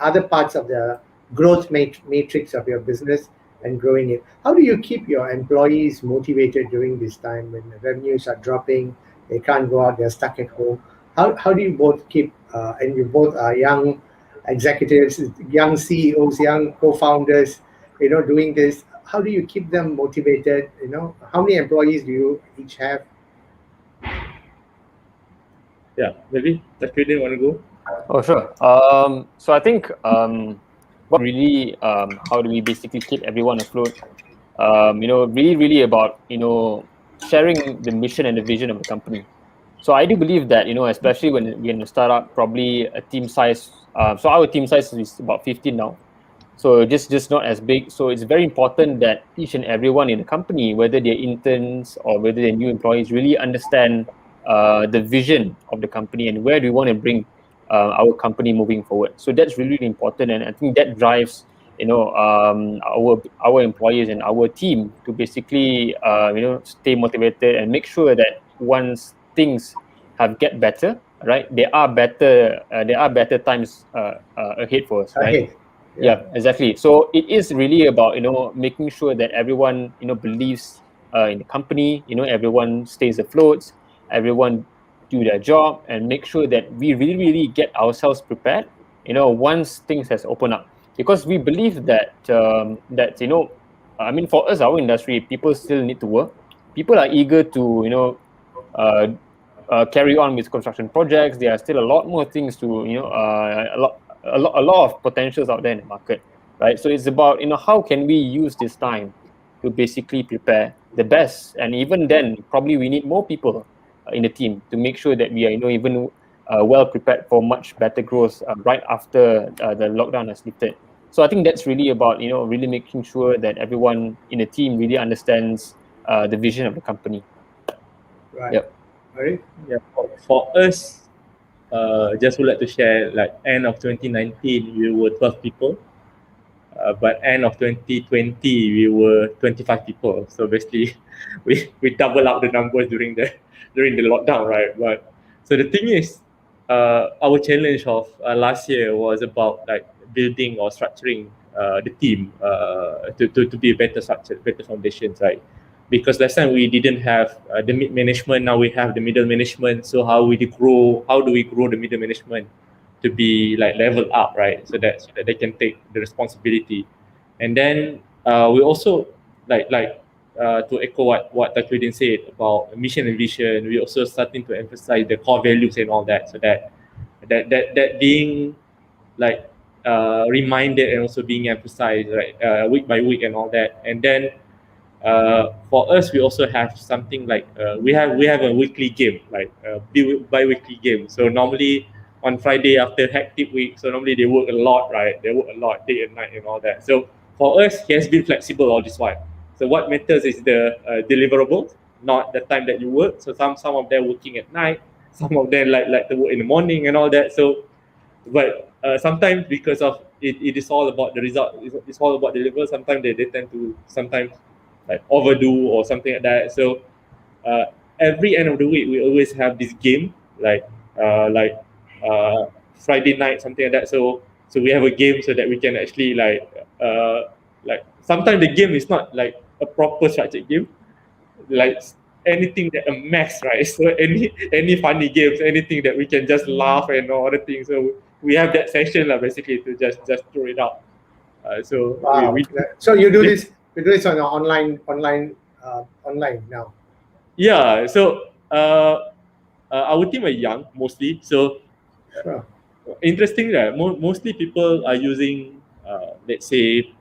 other parts of the growth matrix of your business and growing it. How do you keep your employees motivated during this time when the revenues are dropping, they can't go out, they're stuck at home? How do you both keep, and you both are young executives, young CEOs, young co-founders, doing this. how do you keep them motivated? How many employees do you each have? Yeah, maybe Taquidin want to go? Oh, sure. So I think what really how do we basically keep everyone afloat? Really about sharing the mission and the vision of the company. So I do believe that especially when we're in a startup, probably a team size. So our team size is about 15 now. So just not as big. So it's very important that each and everyone in the company, whether they're interns or whether they're new employees, really understand the vision of the company and where do we want to bring our company moving forward. So that's really, really important, and I think that drives our employees and our team to basically stay motivated and make sure that once things have get better, right, there are better times ahead for us, right? Okay. Yeah, exactly. So it is really about making sure that everyone believes in the company. Everyone stays afloat, everyone do their job, and make sure that we really, really get ourselves prepared. Once things has opened up, because we believe that I mean, for us, our industry, people still need to work. People are eager to uh, carry on with construction projects. There are still a lot more things to a lot of potentials out there in the market, right? So it's about how can we use this time to basically prepare the best, and even then, probably we need more people in the team to make sure that we are even well prepared for much better growth right after the lockdown has lifted. So I think that's really about really making sure that everyone in the team really understands the vision of the company. Right. Yep. Arif? Yeah, for us, just would like to share, like end of 2019, we were 12 people. But end of 2020, we were 25 people. So basically, we double up the numbers during the lockdown, right? But so the thing is, our challenge of last year was about like building or structuring the team to be better structured, better foundations, right? Because last time we didn't have the mid management, now we have the middle management. So how do we grow the middle management to be like level up, right? So that they can take the responsibility. And then we also to echo what Taquidin said about mission and vision, we also starting to emphasize the core values and all that, so that being like reminded and also being emphasized, right, week by week and all that. And then for us, we also have something like we have a weekly game, like bi-weekly game. So normally on Friday after hectic week, so normally they work a lot, right? They work a lot day and night and all that. So for us, he has been flexible all this while. So what matters is the deliverables, not the time that you work. So some of them working at night, some of them like to work in the morning and all that. So but sometimes because of it is all about the result, it's all about deliver. Sometimes they tend to sometimes like overdo or something like that. So uh, every end of the week we always have this game like Friday night, something like that. So we have a game so that we can actually like sometimes the game is not like a proper structured game, like anything that a mess, right? So any funny games, anything that we can just laugh and all other things. So we have that session basically to just throw it out. So Wow. So you do this on online now. Yeah. So our team are young mostly. So Sure. interesting that mostly people are using let's say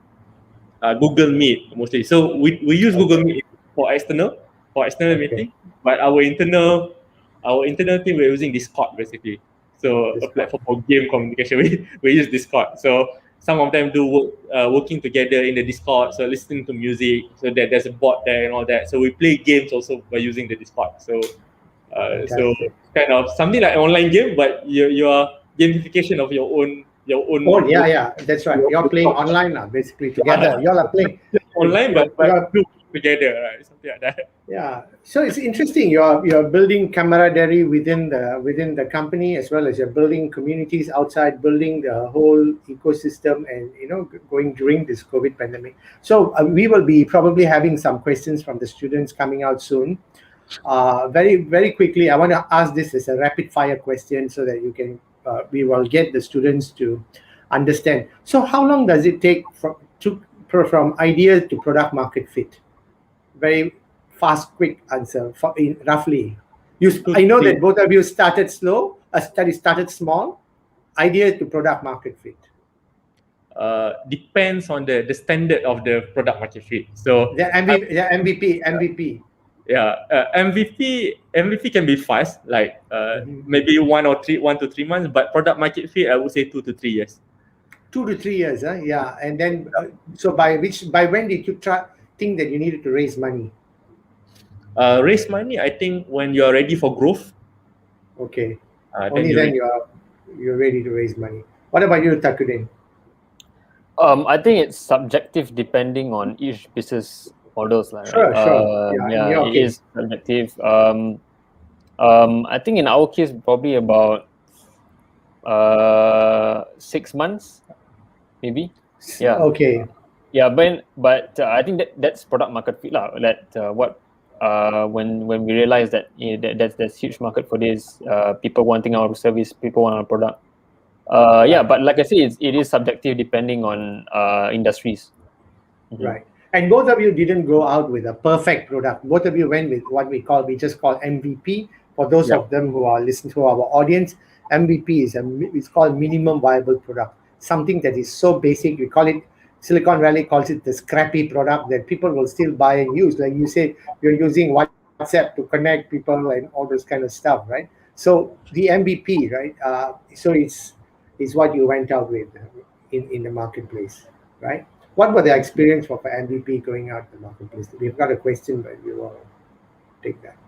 Google Meet mostly. So we use Google Meet for external Okay. meeting, but our internal team we're using Discord basically. So a Discord. platform for game communication. We use Discord. So some of them do working together in the Discord, so listening to music, so that there's a bot there and all that. So we play games also by using the Discord. So Fantastic. kind of something like an online game, but your gamification of your own Oh yeah, that's right. You're playing online now, basically together. Y'all are playing. online, You're, but group together, right? Something like that. yeah. So it's interesting. You're building camaraderie within the company, as well as you're building communities outside, building the whole ecosystem, and going during this COVID pandemic. So we will be probably having some questions from the students coming out soon. Very very quickly, I want to ask this as a rapid fire question so that we will get the students to understand. So how long does it take from idea to product market fit? Very fast, quick answer. Roughly, I know that both of you started slow. Started small. Idea to product market fit. Depends on the standard of the product market fit. So the MVP. Yeah, MVP can be fast, like maybe 1 to 3 months, but product market fit, I would say 2 to 3 years. 2 to 3 years, huh? Yeah. And then, so by when did you think that you needed to raise money? Raise money, I think when you are ready for growth. Okay. Only then you're ready to raise money. What about you, Taquidin? I think it's subjective depending on each business models, right? Sure. Yeah, it is subjective. I think in our case, probably about 6 months, maybe. Yeah. Okay. Yeah, but I think that's product market fit lah. When we realize that that's huge market for this, people wanting our service, people want our product. Yeah, but like I say, it is subjective depending on industries. Right. And both of you didn't go out with a perfect product. Both of you went with what we just call MVP. For those of them who are listening to our audience, MVP is called minimum viable product. Something that is so basic. We call it, Silicon Valley calls it the scrappy product that people will still buy and use. Like you said, you're using WhatsApp to connect people and all this kind of stuff, right? So the MVP, right? So it's what you went out with in the marketplace, right? What were the experience for MVP going out in the marketplace? We've got a question, but we will take that.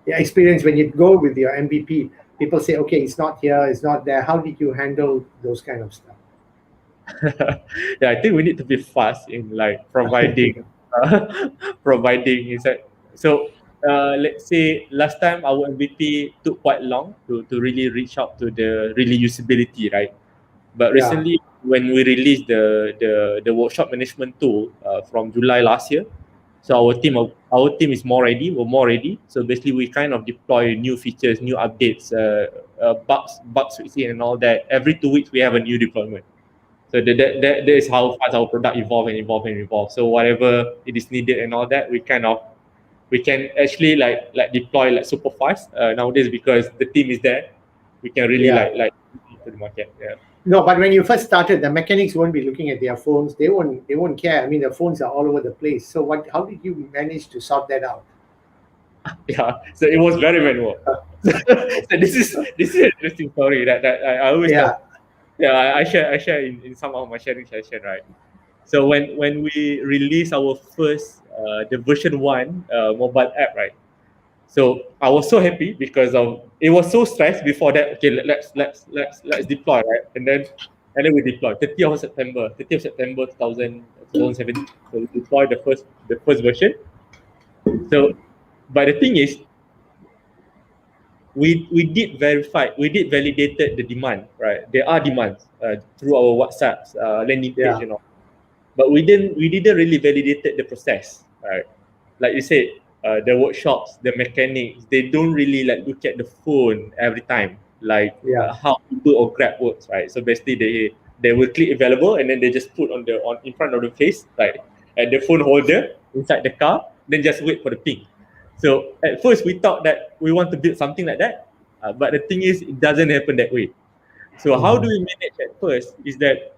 The experience when you go with your MVP, people say, okay, it's not here, it's not there. How did you handle those kind of stuff? Yeah, I think we need to be fast in like providing insight. So let's say last time our MVP took quite long to really reach out to the really usability, right? But recently, when we released the workshop management tool from July last year, so our team is more ready. We're more ready. So basically, we kind of deploy new features, new updates, bugs fixing, and all that. Every 2 weeks, we have a new deployment. So that is how fast our product evolve. So whatever it is needed and all that, we can actually like deploy like super fast nowadays because the team is there. We can really like to the market. Yeah. No, but when you first started, the mechanics won't be looking at their phones. They won't care. I mean, the phones are all over the place. So how did you manage to sort that out? Yeah, so it was very manual. So this is an interesting story that I always tell. Yeah, I share in some of my sharing session, right? So when we released our first the version 1 mobile app, right? So I was so happy because it was so stressed before that. Okay, let's deploy, right? And then we deployed 30th of September 2017. So we deployed the first version. So, but the thing is, we did validated the demand, right? There are demands through our WhatsApp's landing page, you know, but we didn't really validated the process, right? Like you said, the workshops, the mechanics, they don't really like look at the phone every time, like how Uber or Grab works, right? So basically, they will click available and then they just put on in front of the face, like at the phone holder inside the car, then just wait for the ping. So at first we thought that we want to build something like that, but the thing is, it doesn't happen that way. So how do we manage at first? Is that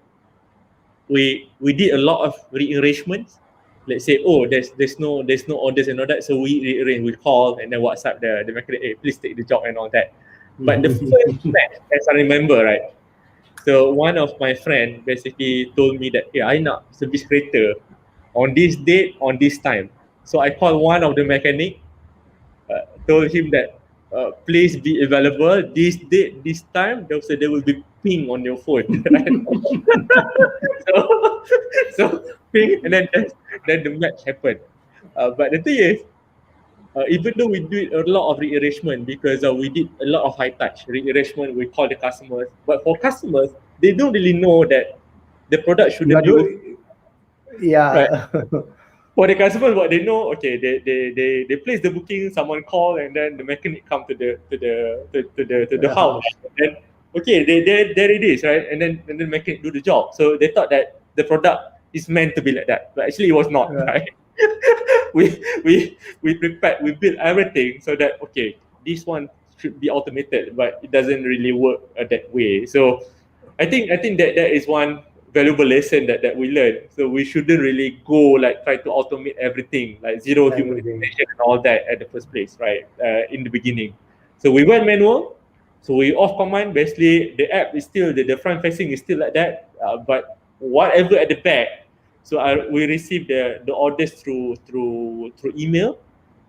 we did a lot of rearrangements. Let's say, oh, there's no orders and all that, so we rearrange, we call and then WhatsApp the mechanic, hey, please take the job and all that. But the first match, as I remember, right? So one of my friend basically told me that, hey, I nak service kereta on this date, on this time. So I called one of the mechanic, told him that please be available this date, this time. So there will be ping on your phone. Right? so ping, and then the match happened. But the thing is, even though we did a lot of rearrangement because we did a lot of high touch rearrangement, we call the customers. But for customers, they don't really know that the product shouldn't be. Yeah. Right? For the customers, what they know, okay, they place the booking, someone call, and then the mechanic come to the house. And then, okay, there it is, right? And then the mechanic do the job. So they thought that the product it's meant to be like that, but actually it was not, right? we prepared, we built everything so that okay, this one should be automated, but it doesn't really work that way. So I think that is one valuable lesson that we learned. So we shouldn't really go like try to automate everything, like zero human intervention and all that at the first place, right? In the beginning. So we went manual. So we off command. Basically, the app is still the front facing is still like that, but whatever at the back. So we receive the orders through email,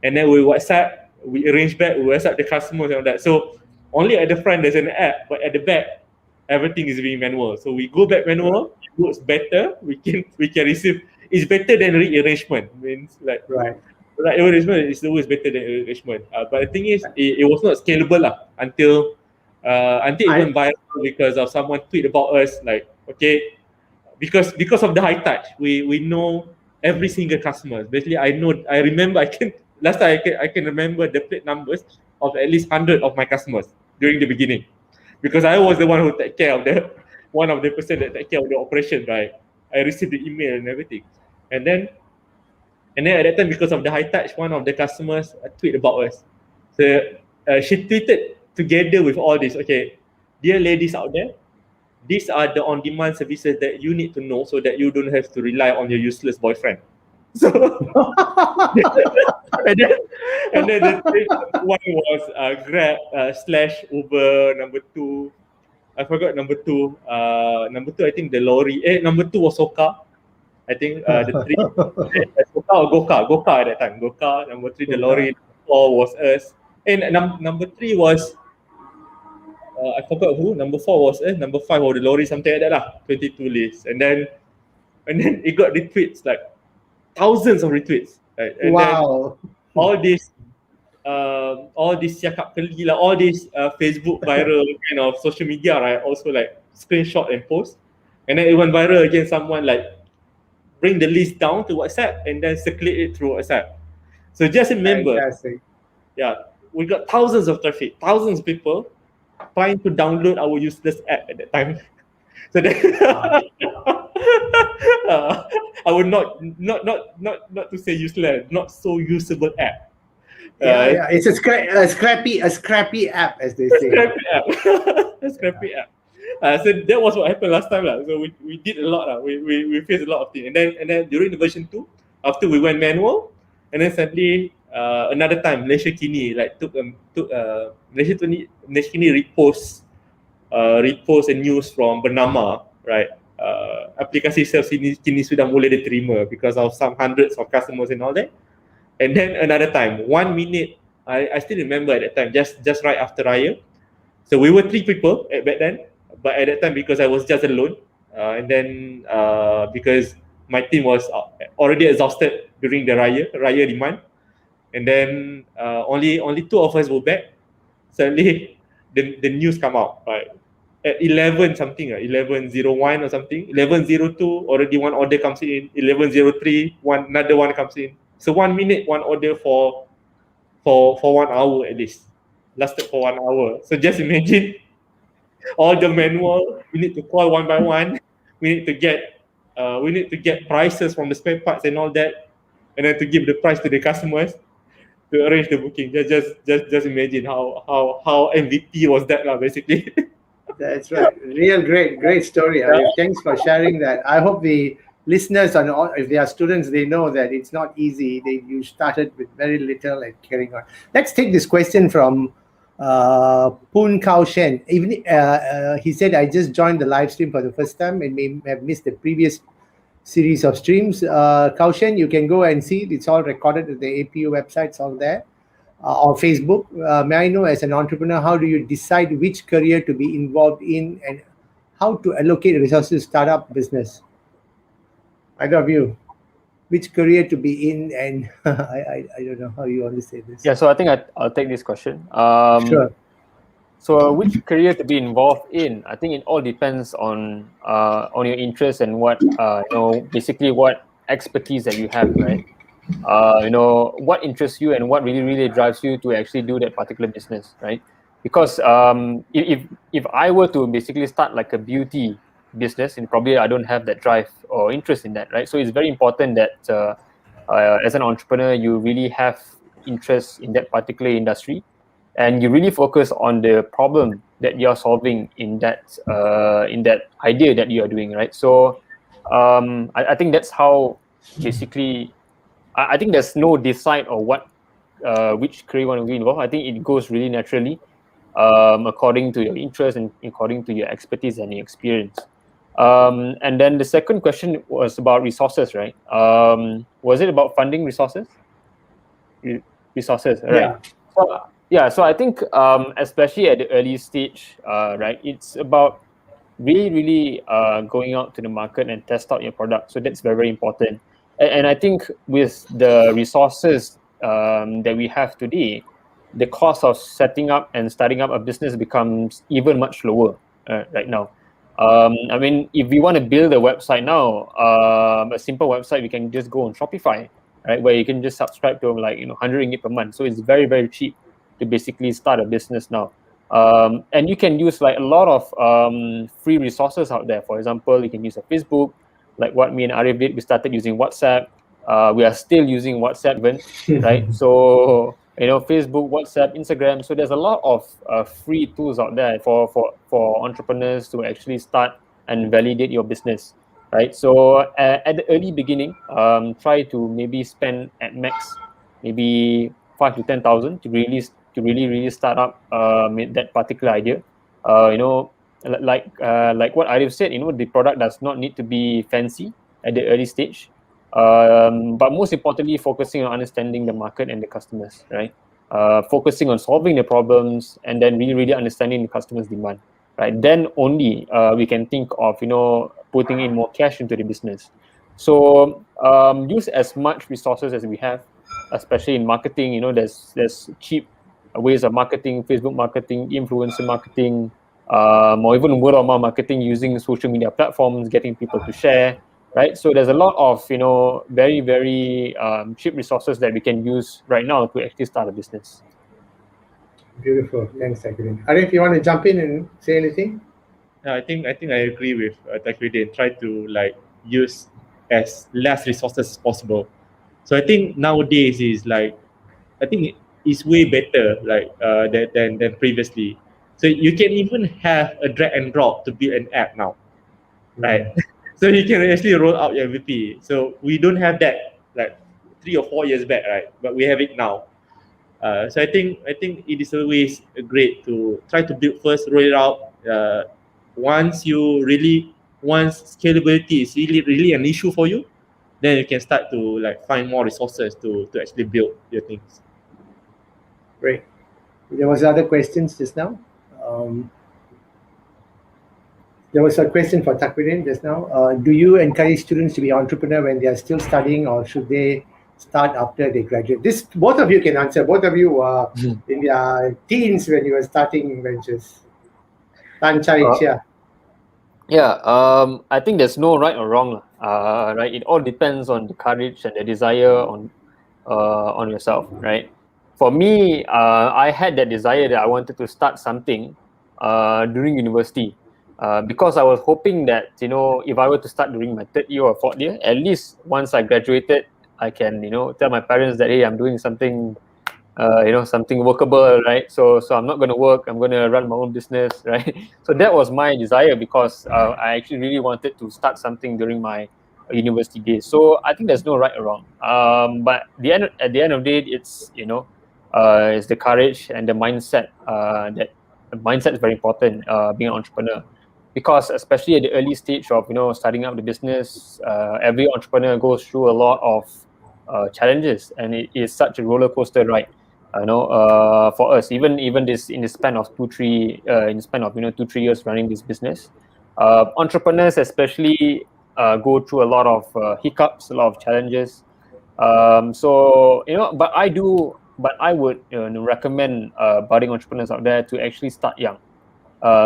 and then we WhatsApp. We arrange back. We WhatsApp the customers and all that. So only at the front there's an app, but at the back everything is being manual. So we go back manual. It works better. We can receive. It's better than rearrangement. Means like right. Arrangement is always better than arrangement. But the thing is, it was not scalable until it went viral because of someone tweet about us like, okay, because of the high touch, we know every single customer. Basically, I remember last time I can remember the plate numbers of at least 100 of my customers during the beginning, because I was the one who take care of one of the person that take care of the operation, right? I received the email and everything, and then at that time, because of the high touch, one of the customers tweet about us. So she tweeted together with all this. Okay, dear ladies out there, these are the on-demand services that you need to know so that you don't have to rely on your useless boyfriend. So and then the third one was Grab / Uber. Number two, I forgot number two. Number two, I think the lorry. Number two was Soka. I think the three, Soka or Goka at that time. Goka. Number three, the lorry. Number four was us. And number three was I forgot who. Number four was number five was the lorry, something like that lah. 22 lists, and then it got retweets, like thousands of retweets. Right? And wow. Then all this siakap keli lah, all this Facebook viral kind of social media, right? Also like screenshot and post, and then it went viral again. Someone like bring the list down to WhatsApp and then circulate it through WhatsApp. So just remember, yeah, we got thousands of traffic, thousands of people trying to download our useless app at that time. So then I would not to say useless, not so usable app. It's a scrappy app, as they say. A scrappy app. So that was what happened last time. So we did a lot. We faced a lot of things. And then during the version 2, after we went manual, and then suddenly another time Malaysia Kini like took Malaysia Kini repost a news from bernama, right? Aplikasi self kini sudah mulai diterima because of some hundreds of customers and all that. And then another time, 1 minute, I still remember at that time, just right after Raya. So we were 3 people back then, but at that time because I was just alone, and then because my team was already exhausted during the Raya demand, and then only 2 of us were back. Suddenly, the news come out, right? At 11 something, 11:01 or something, 11:02 already one order comes in, 11:03 another one comes in. So 1 minute, one order for 1 hour at least, lasted for 1 hour. So just imagine all the manual. We need to call one by one. We need to get prices from the spare parts and all that, and then to give the price to the customers to arrange the booking. Just imagine how MVP was that lah, basically. That's right. Real great story, Arif. Thanks for sharing that. I hope the listeners, if they are students, they know that it's not easy. You started with very little and carrying on. Let's take this question from Poon Kao Shen. He said, I just joined the live stream for the first time and may have missed the previous series of streams. Kao Shen, you can go and see it. It's all recorded at the APU website. It's all there. Or Facebook. May I know, as an entrepreneur, how do you decide which career to be involved in and how to allocate resources to start up business? Either of you, which career to be in, and I don't know how you want to say this. Yeah, so I think I'll take this question. Sure. So which career to be involved in? I think it all depends on your interest and what basically what expertise that you have, right? What interests you and what really drives you to actually do that particular business, right? Because if I were to basically start like a beauty business, and probably I don't have that drive or interest in that, right? So it's very important that as an entrepreneur, you really have interest in that particular industry, and you really focus on the problem that you're solving in that idea that you are doing, right? So I think that's how basically I think there's no decide or what which career you want to be involved. I think it goes really naturally according to your interest and according to your expertise and your experience. And then the second question was about resources, right? Was it about funding resources? Resources, right? Yeah. So, yeah, so I think especially at the early stage, right, it's about really going out to the market and test out your product. So that's very important. And I think with the resources that we have today, the cost of setting up and starting up a business becomes even much lower right now. I mean, if we want to build a website now, a simple website, we can just go on Shopify, right, where you can just subscribe to like 100 ringgit per month. So it's very cheap to basically start a business now. And you can use like a lot of free resources out there. For example, you can use a Facebook, like what me and Arif did. We started using WhatsApp. We are still using WhatsApp even, right? So Facebook, WhatsApp, Instagram. So there's a lot of free tools out there for entrepreneurs to actually start and validate your business, right? So at the early beginning, try to maybe spend at max maybe 5 to 10,000 to really start up that particular idea. Like what Arif said, the product does not need to be fancy at the early stage. But most importantly, focusing on understanding the market and the customers, right? Focusing on solving the problems and then really understanding the customer's demand, right? Then only we can think of putting in more cash into the business. So use as much resources as we have, especially in marketing. There's cheap ways of marketing, Facebook marketing, influencer marketing, or even word of mouth marketing using social media platforms, getting people to share, right? So there's a lot of very cheap resources that we can use right now to actually start a business. Beautiful. Thanks, Taquidin. Arif, you want to jump in and say anything? I think I agree with Taquidin. Try to like use as less resources as possible. So I think nowadays is like I think it's way better like than previously. So you can even have a drag and drop to build an app now, right? So you can actually roll out your MVP. So we don't have that like 3 or 4 years back, right? But we have it now. So I think it is always great to try to build first, roll it out. Once scalability is really an issue for you, then you can start to like find more resources to actually build your things. Great. There was other questions just now. There was a question for Taquidin just now. Do you encourage students to be entrepreneur when they are still studying, or should they start after they graduate? This both of you can answer. Both of you were in their teens when you were starting ventures. Tan Chai Chia. Yeah, I think there's no right or wrong, right? It all depends on the courage and the desire on yourself, right? For me, I had that desire that I wanted to start something during university, because I was hoping that if I were to start during my third year or fourth year, at least once I graduated, I can tell my parents that hey, I'm doing something something workable, right? So I'm not going to work, I'm going to run my own business, right? So that was my desire, because I actually really wanted to start something during my university days. So I think there's no right or wrong, but at the end of the day, it's it's the courage and the mindset. That mindset is very important, being an entrepreneur, because especially at the early stage of starting up the business, every entrepreneur goes through a lot of challenges, and it is such a roller coaster ride. For us, even this in the span of 2-3 years running this business, entrepreneurs especially go through a lot of hiccups, a lot of challenges. But I would recommend budding entrepreneurs out there to actually start young.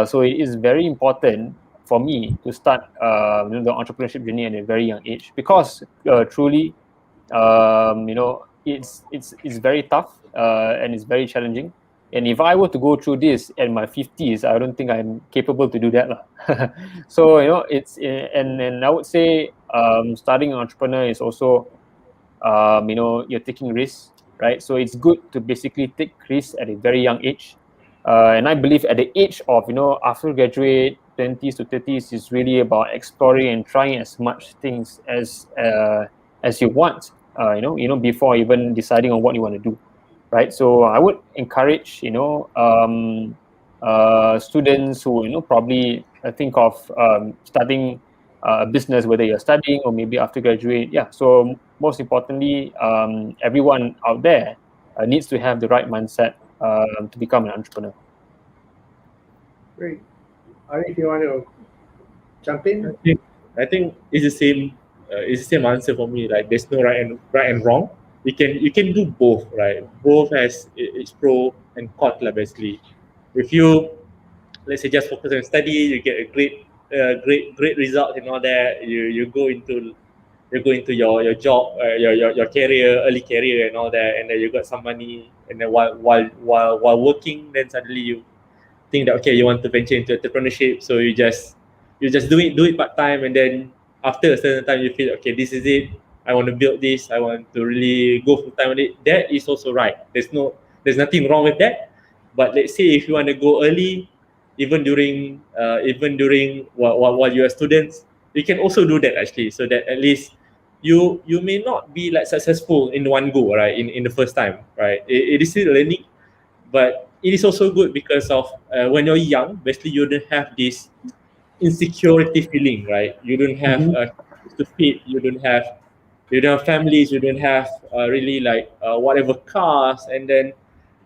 So it is very important for me to start the entrepreneurship journey at a very young age, because truly it's very tough and it's very challenging. And if I were to go through this at my 50s, I don't think I'm capable to do that. So, it's, and I would say starting an entrepreneur is also, you're taking risks, right? So it's good to basically take risks at a very young age. And I believe at the age of, after graduate, 20s to 30s is really about exploring and trying as much things as you want, before even deciding on what you want to do, right? So I would encourage, students who, probably think of starting a business, whether you're studying or maybe after graduate. Yeah. So most importantly, everyone out there needs to have the right mindset to become an entrepreneur. Great. Arif, you want to jump in? I think it's the same. It's the same answer for me. Like there's no right and wrong. You can do both, right? Both has its pro and con lah, basically. If you, let's say, just focus on study, you get a great result and all that. You go into your job, your career, early career and all that, and then you got some money, and then while working, then suddenly you think that okay, you want to venture into entrepreneurship, so you just do it part time, and then after a certain time you feel okay, this is it. I want to build this. I want to really go full time on it. That is also right. There's nothing wrong with that. But let's say if you want to go early, even during while you are students, you can also do that actually, so that at least you may not be like successful in one go, right? In the first time, right? It is still learning, but it is also good because of when you're young, basically you don't have this insecurity feeling, right? You don't have to feed, you don't have families, you don't have really like whatever cars, and then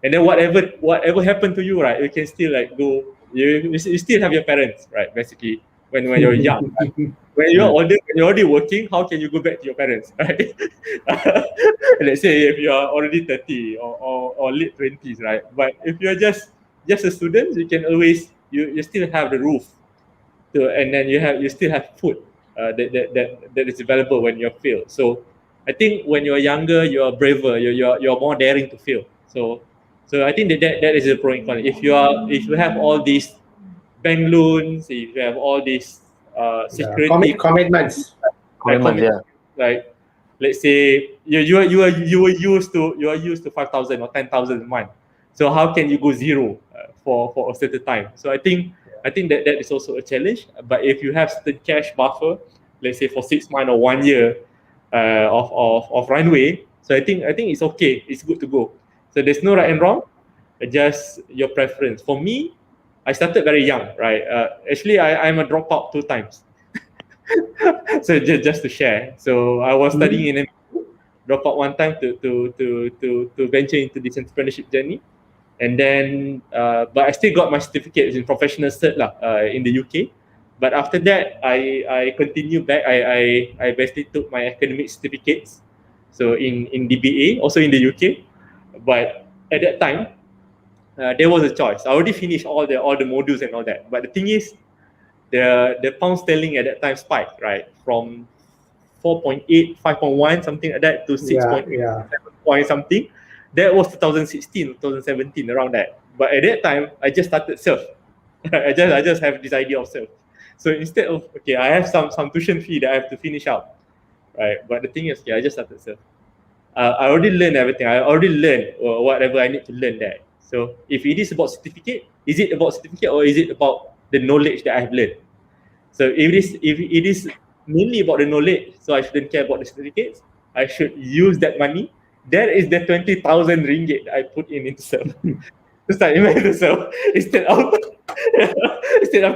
whatever happened to you, right? You can still like go. You still have your parents, right? Basically, when you're young. Right? When you're older, when you're already working, how can you go back to your parents, right? Let's say if you are already 30 or late 20s, right? But if you're just a student, you can always you still have the roof and then you still have food that is available when you fail. So I think when you're younger, you're braver, you're more daring to fail. So I think that is a pro and con. If you have all these bank loans, if you have all these security Commitments. Commitments, yeah. like let's say you are used to 5,000 or 10,000 a month. So how can you go zero for a certain time? So I think that is also a challenge. But if you have certain cash buffer, let's say for 6 months or 1 year of runway, so I think it's okay. It's good to go. So there's no right and wrong, just your preference. For me, I started very young, right? Actually, I'm a dropout 2 times. So just to share. So I was studying in APU, drop out one time to venture into this entrepreneurship journey, and then but I still got my certificates in professional cert lah, in the UK. But after that, I continued back. I basically took my academic certificates, so in DBA, also in the UK. But at that time, there was a choice. I already finished all the modules and all that. But the thing is, the pound sterling at that time spiked, right, from 4.8, 5.1, something like that, to 6.8, 7 point something. That was 2016, 2017, around that. But at that time, I just started surf. I just have this idea of surf. So instead of okay, I have some tuition fee that I have to finish up, right? But the thing is, I just started surf. I already learned everything. I already learned whatever I need to learn there. So if it is about certificate, is it about certificate or is it about the knowledge that I have learned? So if it is mainly about the knowledge, so I shouldn't care about the certificates. I should use that money. That is the 20,000 ringgit that I put into surf to start investing. So instead of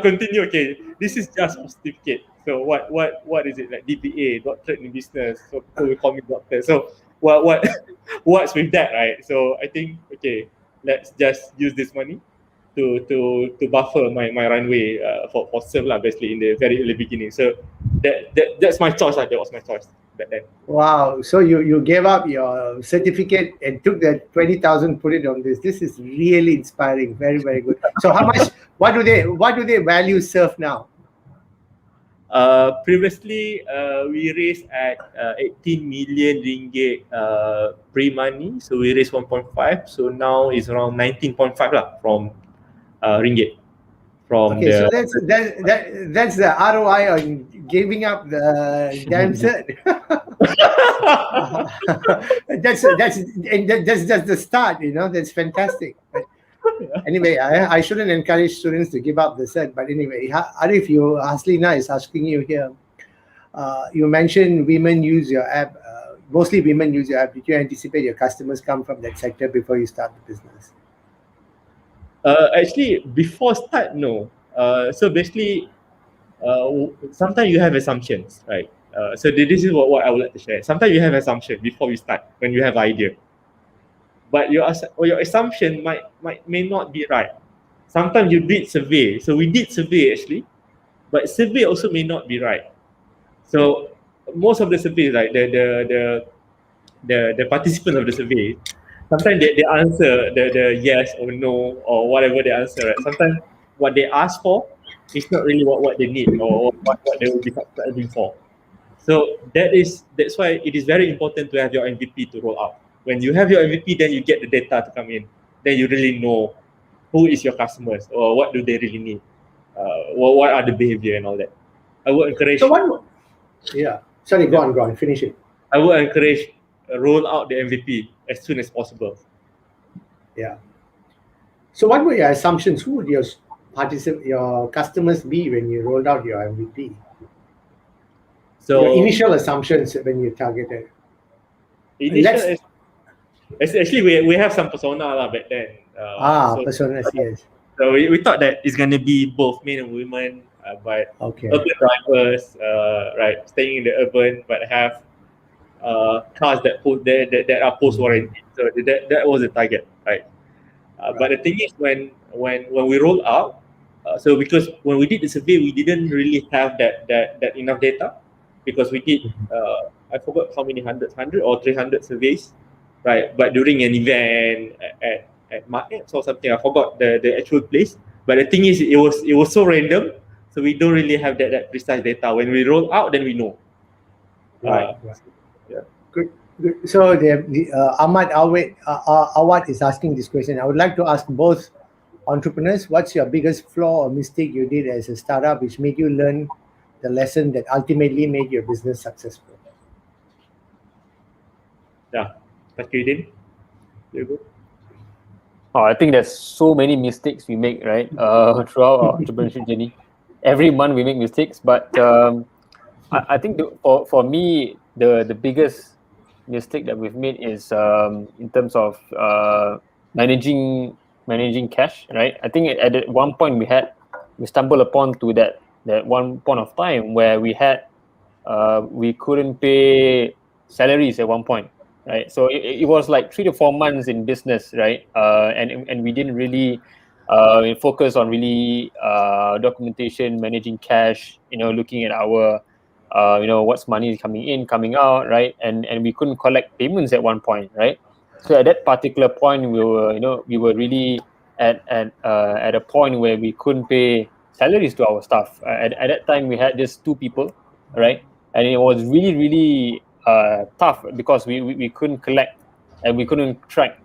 continue, okay, this is just for certificate. So what is it, like DBA, doctorate in business? So people will call me doctor. So what's with that, right? So I think okay, let's just use this money to buffer my runway for surf lah, basically in the very early beginning. So that's my choice. That was my choice back then. Wow. So you gave up your certificate and took that 20,000, put it on this. This is really inspiring. Very, very good. So how much? What do they value surf now? Previously, we raised at 18 million ringgit pre-money, so we raised 1.5. So now it's around 19.5 lah from ringgit. From Okay, so the that's the ROI on giving up the damn cert. That's just the start, you know. That's fantastic. But anyway, I shouldn't encourage students to give up the cert. But anyway, Arif, Haslina is asking you here. You mentioned women use your app. Mostly women use your app. Did you anticipate your customers come from that sector before you start the business? Actually, before start, no. So basically, sometimes you have assumptions, right? So this is what I would like to share. Sometimes you have assumption before you start when you have idea, but your assumption may not be right. Sometimes you did survey. So we did survey actually, but survey also may not be right. So most of the surveys, like the participants of the survey, sometimes they answer the yes or no or whatever they answer. Right? Sometimes what they ask for is not really what they need or what they will be subscribing for. So that's why it is very important to have your MVP to roll out. When you have your MVP, then you get the data to come in. Then you really know who is your customers or what do they really need. What are the behavior and all that. I would encourage. So one, yeah. Sorry, go on, finish it. I would encourage roll out the MVP as soon as possible. Yeah. So what were your assumptions? Who would your customers be when you rolled out your MVP? So your initial assumptions when you targeted. Actually, we have some persona back then. Personas, yes. So we thought that it's gonna be both men and women, but urban drivers, right, staying in the urban, but have cars that are post warranty. So that was the target, right? But the thing is, when we roll out, so because when we did the survey, we didn't really have that enough data, because we did I forgot how many 100 or 300 surveys, right? But during an event at Markets or something, I forgot the actual place. But the thing is, it was so random, so we don't really have that precise data. When we roll out, then we know. Right. Yeah. Good. So Ahmad Awad is asking this question. I would like to ask both entrepreneurs, what's your biggest flaw or mistake you did as a startup which made you learn the lesson that ultimately made your business successful? Yeah, Taquidin, there you go. Oh, I think there's so many mistakes we make, right? Throughout our entrepreneurship journey. Every month we make mistakes, but I think for me, the biggest mistake that we've made is in terms of managing cash, right? I think at one point we stumbled upon to that one point of time where we couldn't pay salaries at one point, right? So it was like 3 to 4 months in business, right? And we didn't really focus on really documentation, managing cash, looking at our what's money coming in, coming out, right? And we couldn't collect payments at one point, right? So at that particular point, we were really at a point where we couldn't pay salaries to our staff. At that time, we had just 2 people, right? And it was really, really tough because we couldn't collect and we couldn't track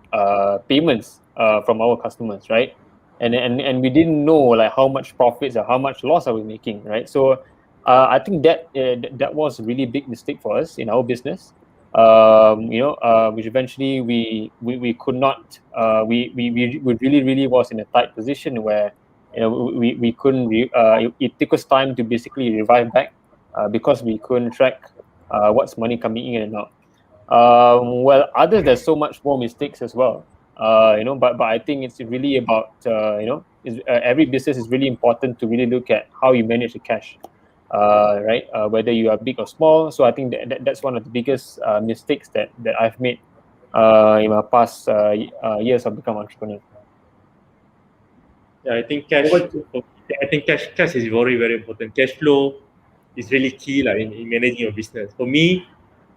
payments from our customers, right? And we didn't know like how much profits or how much loss are we making, right? So I think that was a really big mistake for us in our business. Which eventually we could not. We really was in a tight position where we couldn't. It took us time to basically revive back because we couldn't track what's money coming in and out. Well, others there's so much more mistakes as well. But I think it's really about every business is really important to really look at how you manage the cash. Right? Whether you are big or small. So I think that's one of the biggest mistakes that I've made in my past years of becoming entrepreneur. Yeah, I think cash. Cash is very, very important. Cash flow is really key in managing your business. For me,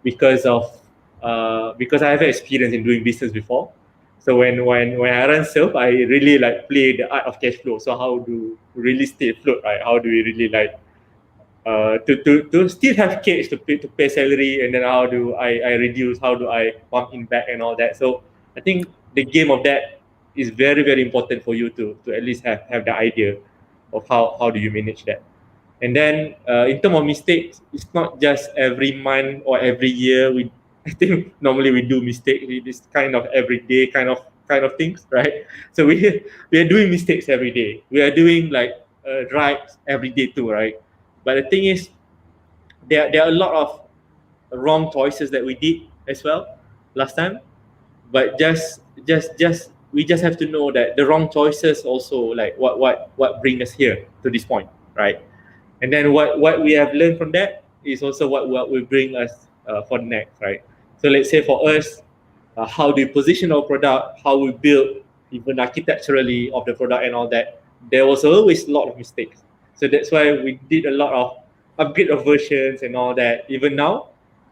because I have experience in doing business before. So when I run Surf, I really play the art of cash flow. So how do we really stay afloat, right? How do we really to still have kids to pay salary, and then how do I reduce, how do I pump in back and all that. So I think the game of that is very, very important for you to at least have the idea of how do you manage that. And then in terms of mistakes, it's not just every month or every year. We I think normally we do mistakes. It's kind of everyday kind of things, right? So we are doing mistakes every day. We are doing like right every day too, right? But the thing is, there are a lot of wrong choices that we did as well last time. But just we just have to know that the wrong choices also like what bring us here to this point, right? And then what we have learned from that is also what will bring us for the next, right? So let's say for us, how do we position our product, how we build even architecturally of the product and all that. There was always a lot of mistakes. So that's why we did a lot of upgrade of versions and all that. Even now,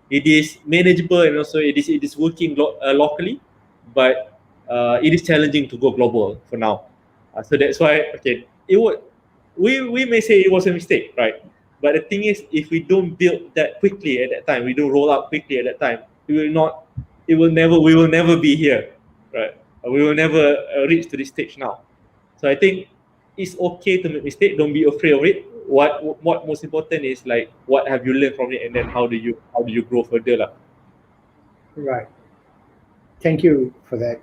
it is manageable, and also it is working locally, but it is challenging to go global for now. So that's why okay, it would we may say it was a mistake, right? But the thing is, if we don't build that quickly at that time, we don't roll out quickly at that time, it will not, we will never be here, right? We will never reach to this stage now. So I think it's okay to make mistake. Don't be afraid of it. What most important is like what have you learned from it, and then how do you grow further, lah. Right. Thank you for that,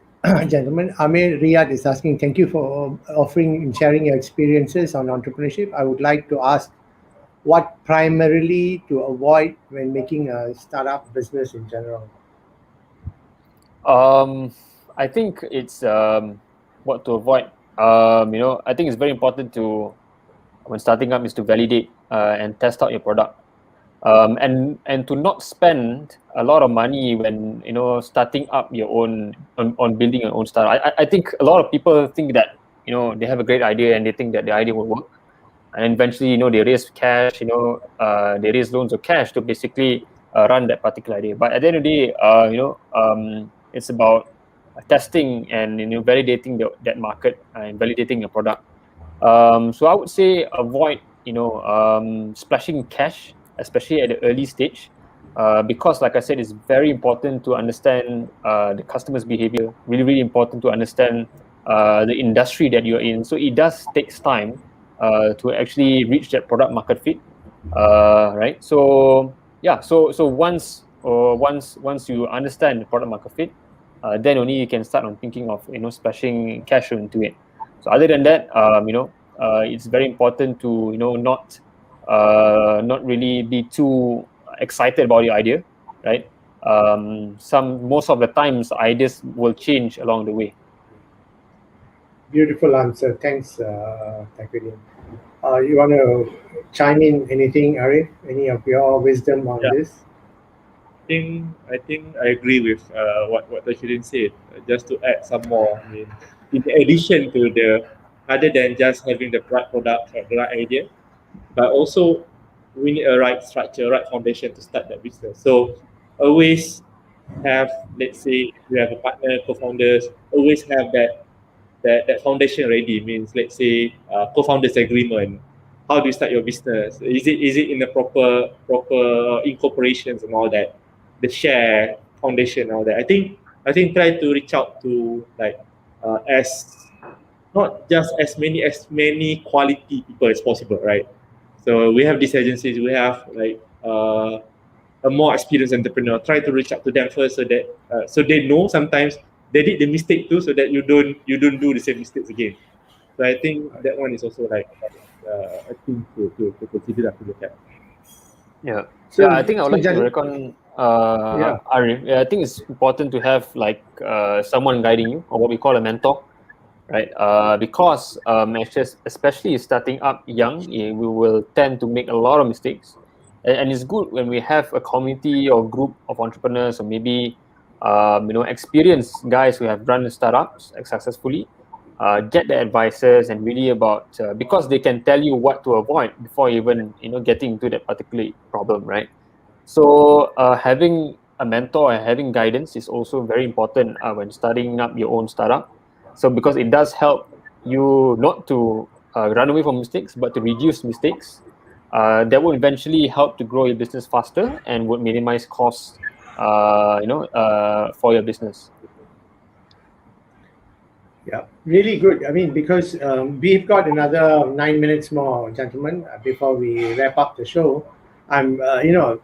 gentlemen. Amir Riyad is asking, thank you for offering and sharing your experiences on entrepreneurship. I would like to ask what primarily to avoid when making a startup business in general. I think it's what to avoid. I think it's very important to when starting up is to validate and test out your product. And to not spend a lot of money when starting up your own on building your own startup. I think a lot of people think that they have a great idea and they think that the idea will work, and eventually they raise cash, they raise loans or cash to basically run that particular idea. But at the end of the day, it's about testing and validating that market and validating your product. So I would say avoid splashing cash, especially at the early stage, because like I said, it's very important to understand the customer's behavior. Really, really important to understand the industry that you're in. So it does takes time to actually reach that product market fit, right? So yeah, so once you understand the product market fit, then only you can start on thinking of splashing cash into it. So other than that, it's very important to not really be too excited about your idea, right? Most of the times ideas will change along the way. Beautiful answer. Thanks, Taquidin. You want to chime in anything, Arif? Any of your wisdom on Yeah. this? I think I agree with what Taquidin said. Just to add some more, I mean, in addition to other than just having the right product or the right idea, but also we need a right structure, right foundation to start that business. So always have, let's say, you have a partner, co-founders, always have that foundation ready. Means, let's say, co-founders agreement. How do you start your business? Is it in the proper incorporations and all that? The share foundation, all that. I think try to reach out to like as not just as many quality people as possible, right? So we have these agencies. We have like a more experienced entrepreneur. Try to reach out to them first, so that so they know sometimes they did the mistake too, so that you don't do the same mistakes again. So I think that one is also like a thing to consider, to look at. Yeah. So, Yeah, I think I would so like to gen- reckon Yeah. Arif. Yeah, I think it's important to have like someone guiding you, or what we call a mentor, right? Because especially starting up young, we will tend to make a lot of mistakes, and it's good when we have a community or group of entrepreneurs, or maybe experienced guys who have run startups successfully. Get the advices and really about because they can tell you what to avoid before even getting into that particular problem, right? So having a mentor and having guidance is also very important when starting up your own startup. So because it does help you not to run away from mistakes, but to reduce mistakes, that would eventually help to grow your business faster and would minimize costs, for your business. Yeah, really good. I mean, because we've got another 9 minutes more, gentlemen, before we wrap up the show. I'm,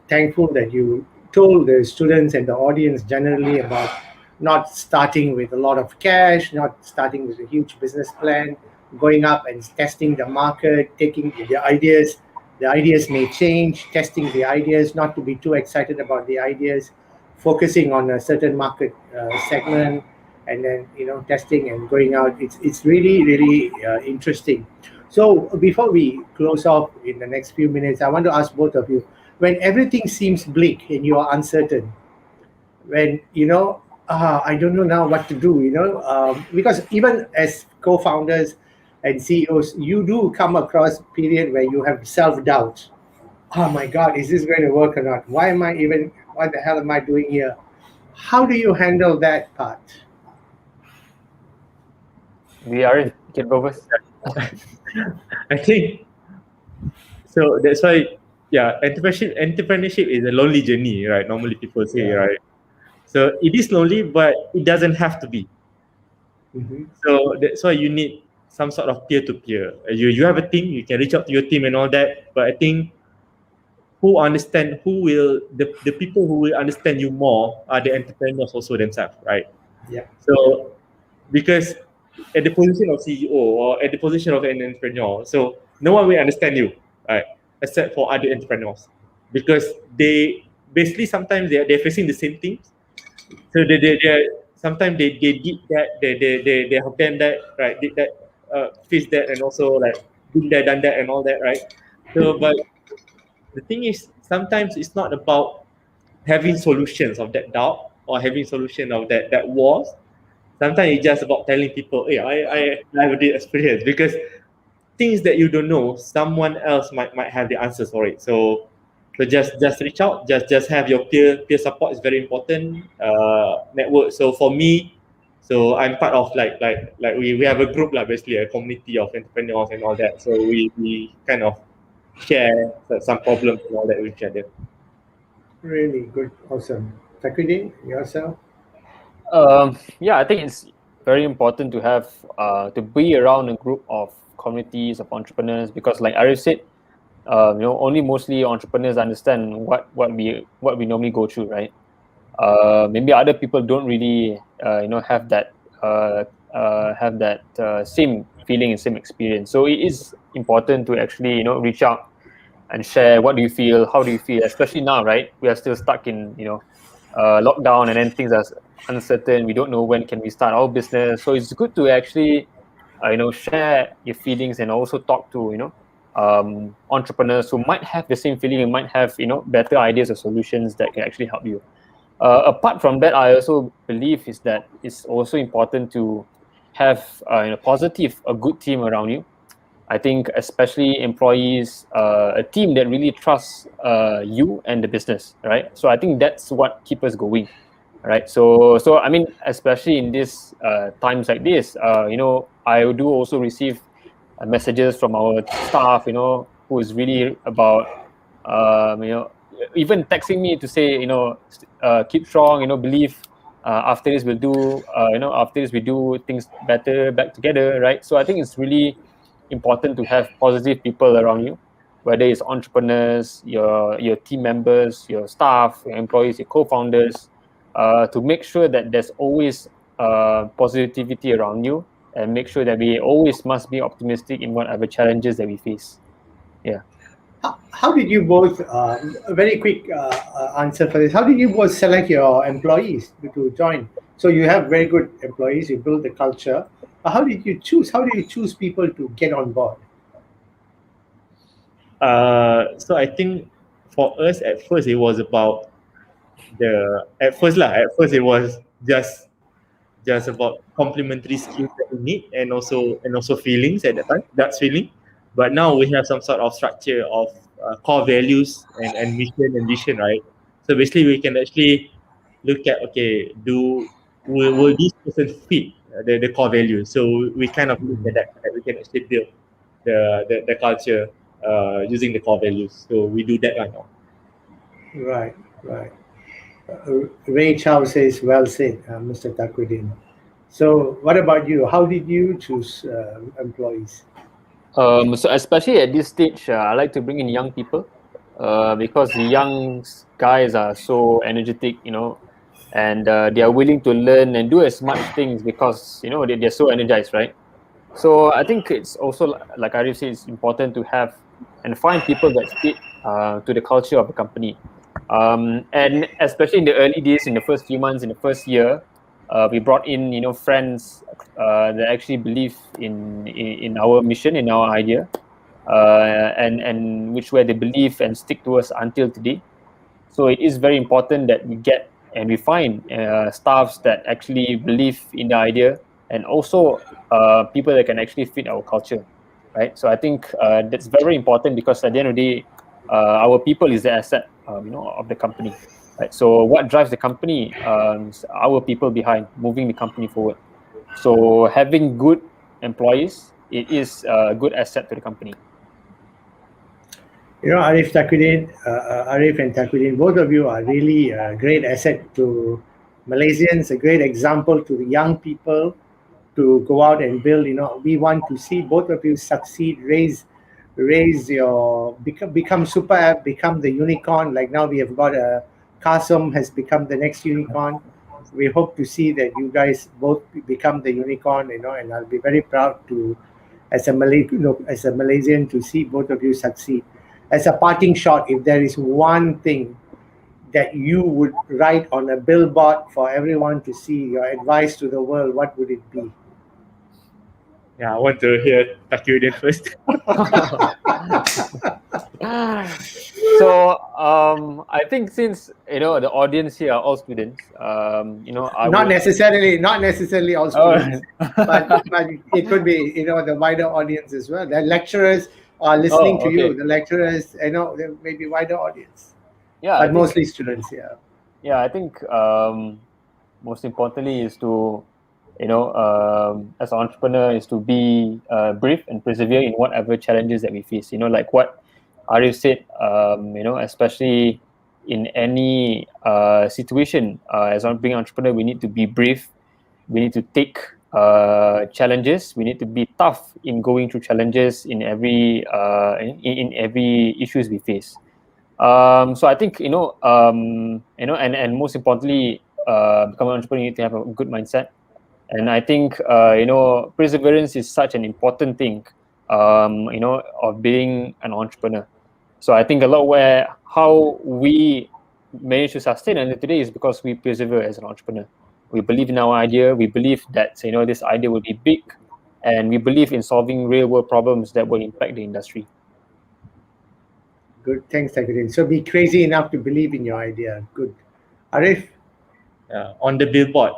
thankful that you told the students and the audience generally about not starting with a lot of cash, not starting with a huge business plan, going up and testing the market, taking the ideas. The ideas may change, testing the ideas, not to be too excited about the ideas, focusing on a certain market segment, and then testing and going out. It's really interesting. So before we close off in the next few minutes, I want to ask both of you, when everything seems bleak and you are uncertain, when I don't know now what to do, because even as co-founders and CEOs, you do come across period where you have self-doubt. Oh my god, is this going to work or not? What the hell am I doing here? How do you handle that part? We are can go first. I think so. That's why, yeah, entrepreneurship is a lonely journey, right? Normally people say, Yeah. right? So it is lonely, but it doesn't have to be. Mhm. So that's why you need some sort of peer to peer. You have a team, you can reach out to your team and all that. But I think the people who will understand you more are the entrepreneurs also themselves, right? Yeah. So because at the position of CEO or at the position of an entrepreneur, so no one will understand you, right? Except for other entrepreneurs, because they basically sometimes they're facing the same things. So they sometimes they did that, they have done that, right? Did that, face that, and also like been there, done that, and all that, right? So, but the thing is, sometimes it's not about having solutions of that doubt or having solution of that was. Sometimes it's just about telling people, hey, I have this experience, because things that you don't know, someone else might have the answers for it. So just reach out, just have your peer support is very important. Network. So for me, so I'm part of like we have a group, like basically a community of entrepreneurs and all that. So we kind of share some problems and all that with each other. Really good. Awesome. Taquidin, yourself? Yeah, I think it's very important to have to be around a group of communities of entrepreneurs, because, like Arif said, only mostly entrepreneurs understand what we normally go through, right? Maybe other people don't really have that same feeling and same experience. So it is important to actually reach out and share what do you feel, how do you feel, especially now, right? We are still stuck in lockdown, and then things are uncertain. We don't know when can we start our business. So it's good to actually share your feelings and also talk to entrepreneurs who might have the same feeling and might have better ideas or solutions that can actually help you. Apart from that, I also believe is that it's also important to have a good team around you. I think especially employees, a team that really trusts you and the business, right? So I think that's what keeps us going, right? So I mean, especially in this times like this, I do also receive messages from our staff, who is really about, um, you know, even texting me to say, keep strong, believe. After this, we'll do. After this, we do things better back together, right? So I think it's really important to have positive people around you, whether it's entrepreneurs, your team members, your staff, your employees, your co-founders, to make sure that there's always positivity around you, and make sure that we always must be optimistic in whatever challenges that we face. Yeah. How did you both, a very quick answer for this, how did you both select your employees to join? So you have very good employees, you build the culture. How did you choose? How do you choose people to get on board? So I think for us at first it was about at first it was just about complementary skills that we need, and also feelings at that time. That's feeling. But now we have some sort of structure of core values and mission and vision, right? So basically we can actually look at, okay, will this person fit the core values? So we kind of look at that we can actually build the culture using the core values. So we do that right now. Right. Ray Chow says, well said, Mr. Taquidin. So what about you? How did you choose employees? So especially at this stage, I like to bring in young people because the young guys are so energetic, and they are willing to learn and do as much things because they're so energized, right? So I think it's also like Arif said, it's important to have and find people that fit to the culture of the company. And especially in the early days, in the first few months, in the first year, we brought in friends that actually believe in our mission, in our idea, and which way they believe and stick to us until today. So it is very important that we get and we find staffs that actually believe in the idea, and also people that can actually fit our culture, right? So I think that's very important because at the end of the day, our people is the asset, of the company, right? So what drives the company? Is our people behind moving the company forward. So having good employees, it is a good asset to the company. Arif and Taquidin, both of you are really a great asset to Malaysians, a great example to the young people to go out and build. We want to see both of you succeed, raise your become super app, become the unicorn. Like now we have got a Kasum has become the next unicorn. We hope to see that you guys both become the unicorn, and I'll be very proud to as a Malaysian to see both of you succeed. As a parting shot, if there is one thing that you would write on a billboard for everyone to see, your advice to the world, what would it be? Yeah, I want to hear Taquidin first. So I think since the audience here are all students, Not necessarily all students, but it could be the wider audience as well. The lecturers are listening to you. okay. The lecturers, there may be wider audience, Yeah, but mostly students. Yeah. Yeah, I think most importantly is to as an entrepreneur is to be brave and persevere in whatever challenges that we face. Like what Arif said, especially in any situation, as being an entrepreneur, we need to be brave. We need to take challenges. We need to be tough in going through challenges in every in every issues we face. So I think and most importantly, becoming an entrepreneur, you need to have a good mindset. And I think perseverance is such an important thing, of being an entrepreneur. So I think a lot where how we manage to sustain until today is because we persevere as an entrepreneur. We believe in our idea. We believe that this idea will be big, and we believe in solving real world problems that will impact the industry. Good. Thanks, Taquidin. So be crazy enough to believe in your idea. Good. Arif? On the billboard,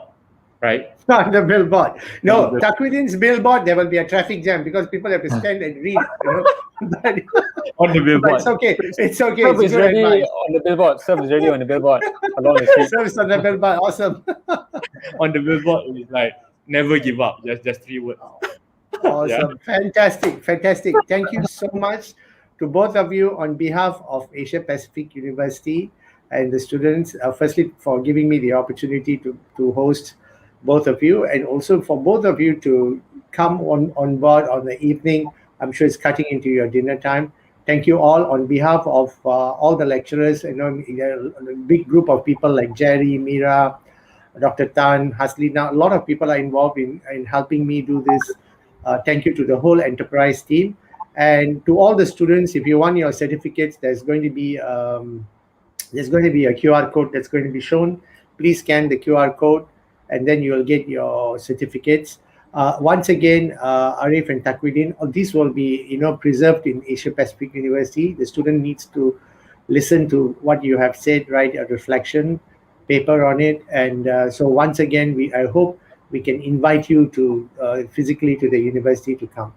right? Not the billboard. No, Taquidin's billboard, there will be a traffic jam because people have to stand and read. But, On the billboard. it's okay. It's okay. Serve It's is good ready advice. on the billboard. Serve is ready on the billboard along the street. Service on the billboard. Awesome. On the billboard, it's like never give up. Just 3 words. Awesome. Fantastic. Thank you so much to both of you on behalf of Asia Pacific University and the students. Firstly, for giving me the opportunity to host both of you, and also for both of you to come on board on the evening. I'm sure it's cutting into your dinner time. Thank you all on behalf of all the lecturers. A big group of people like Jerry, Mira, Dr. Tan, Haslina. A lot of people are involved in helping me do this. Thank you to the whole enterprise team. And to all the students, if you want your certificates, there's going to be a QR code that's going to be shown. Please scan the QR code, and then you'll get your certificates. Once again, Arif and Taquidin, these will be preserved in Asia Pacific University. The student needs to listen to what you have said, write a reflection paper on it, and so once again, I hope we can invite you to physically to the university to come.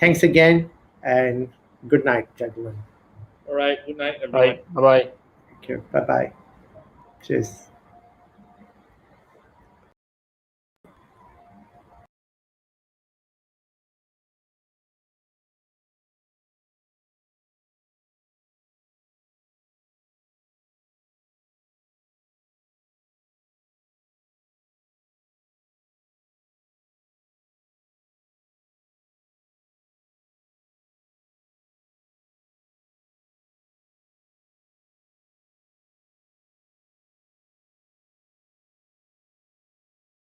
Thanks again, and good night, gentlemen. All right. Good night, everyone. Bye. Bye. Thank you. Bye-bye. Cheers.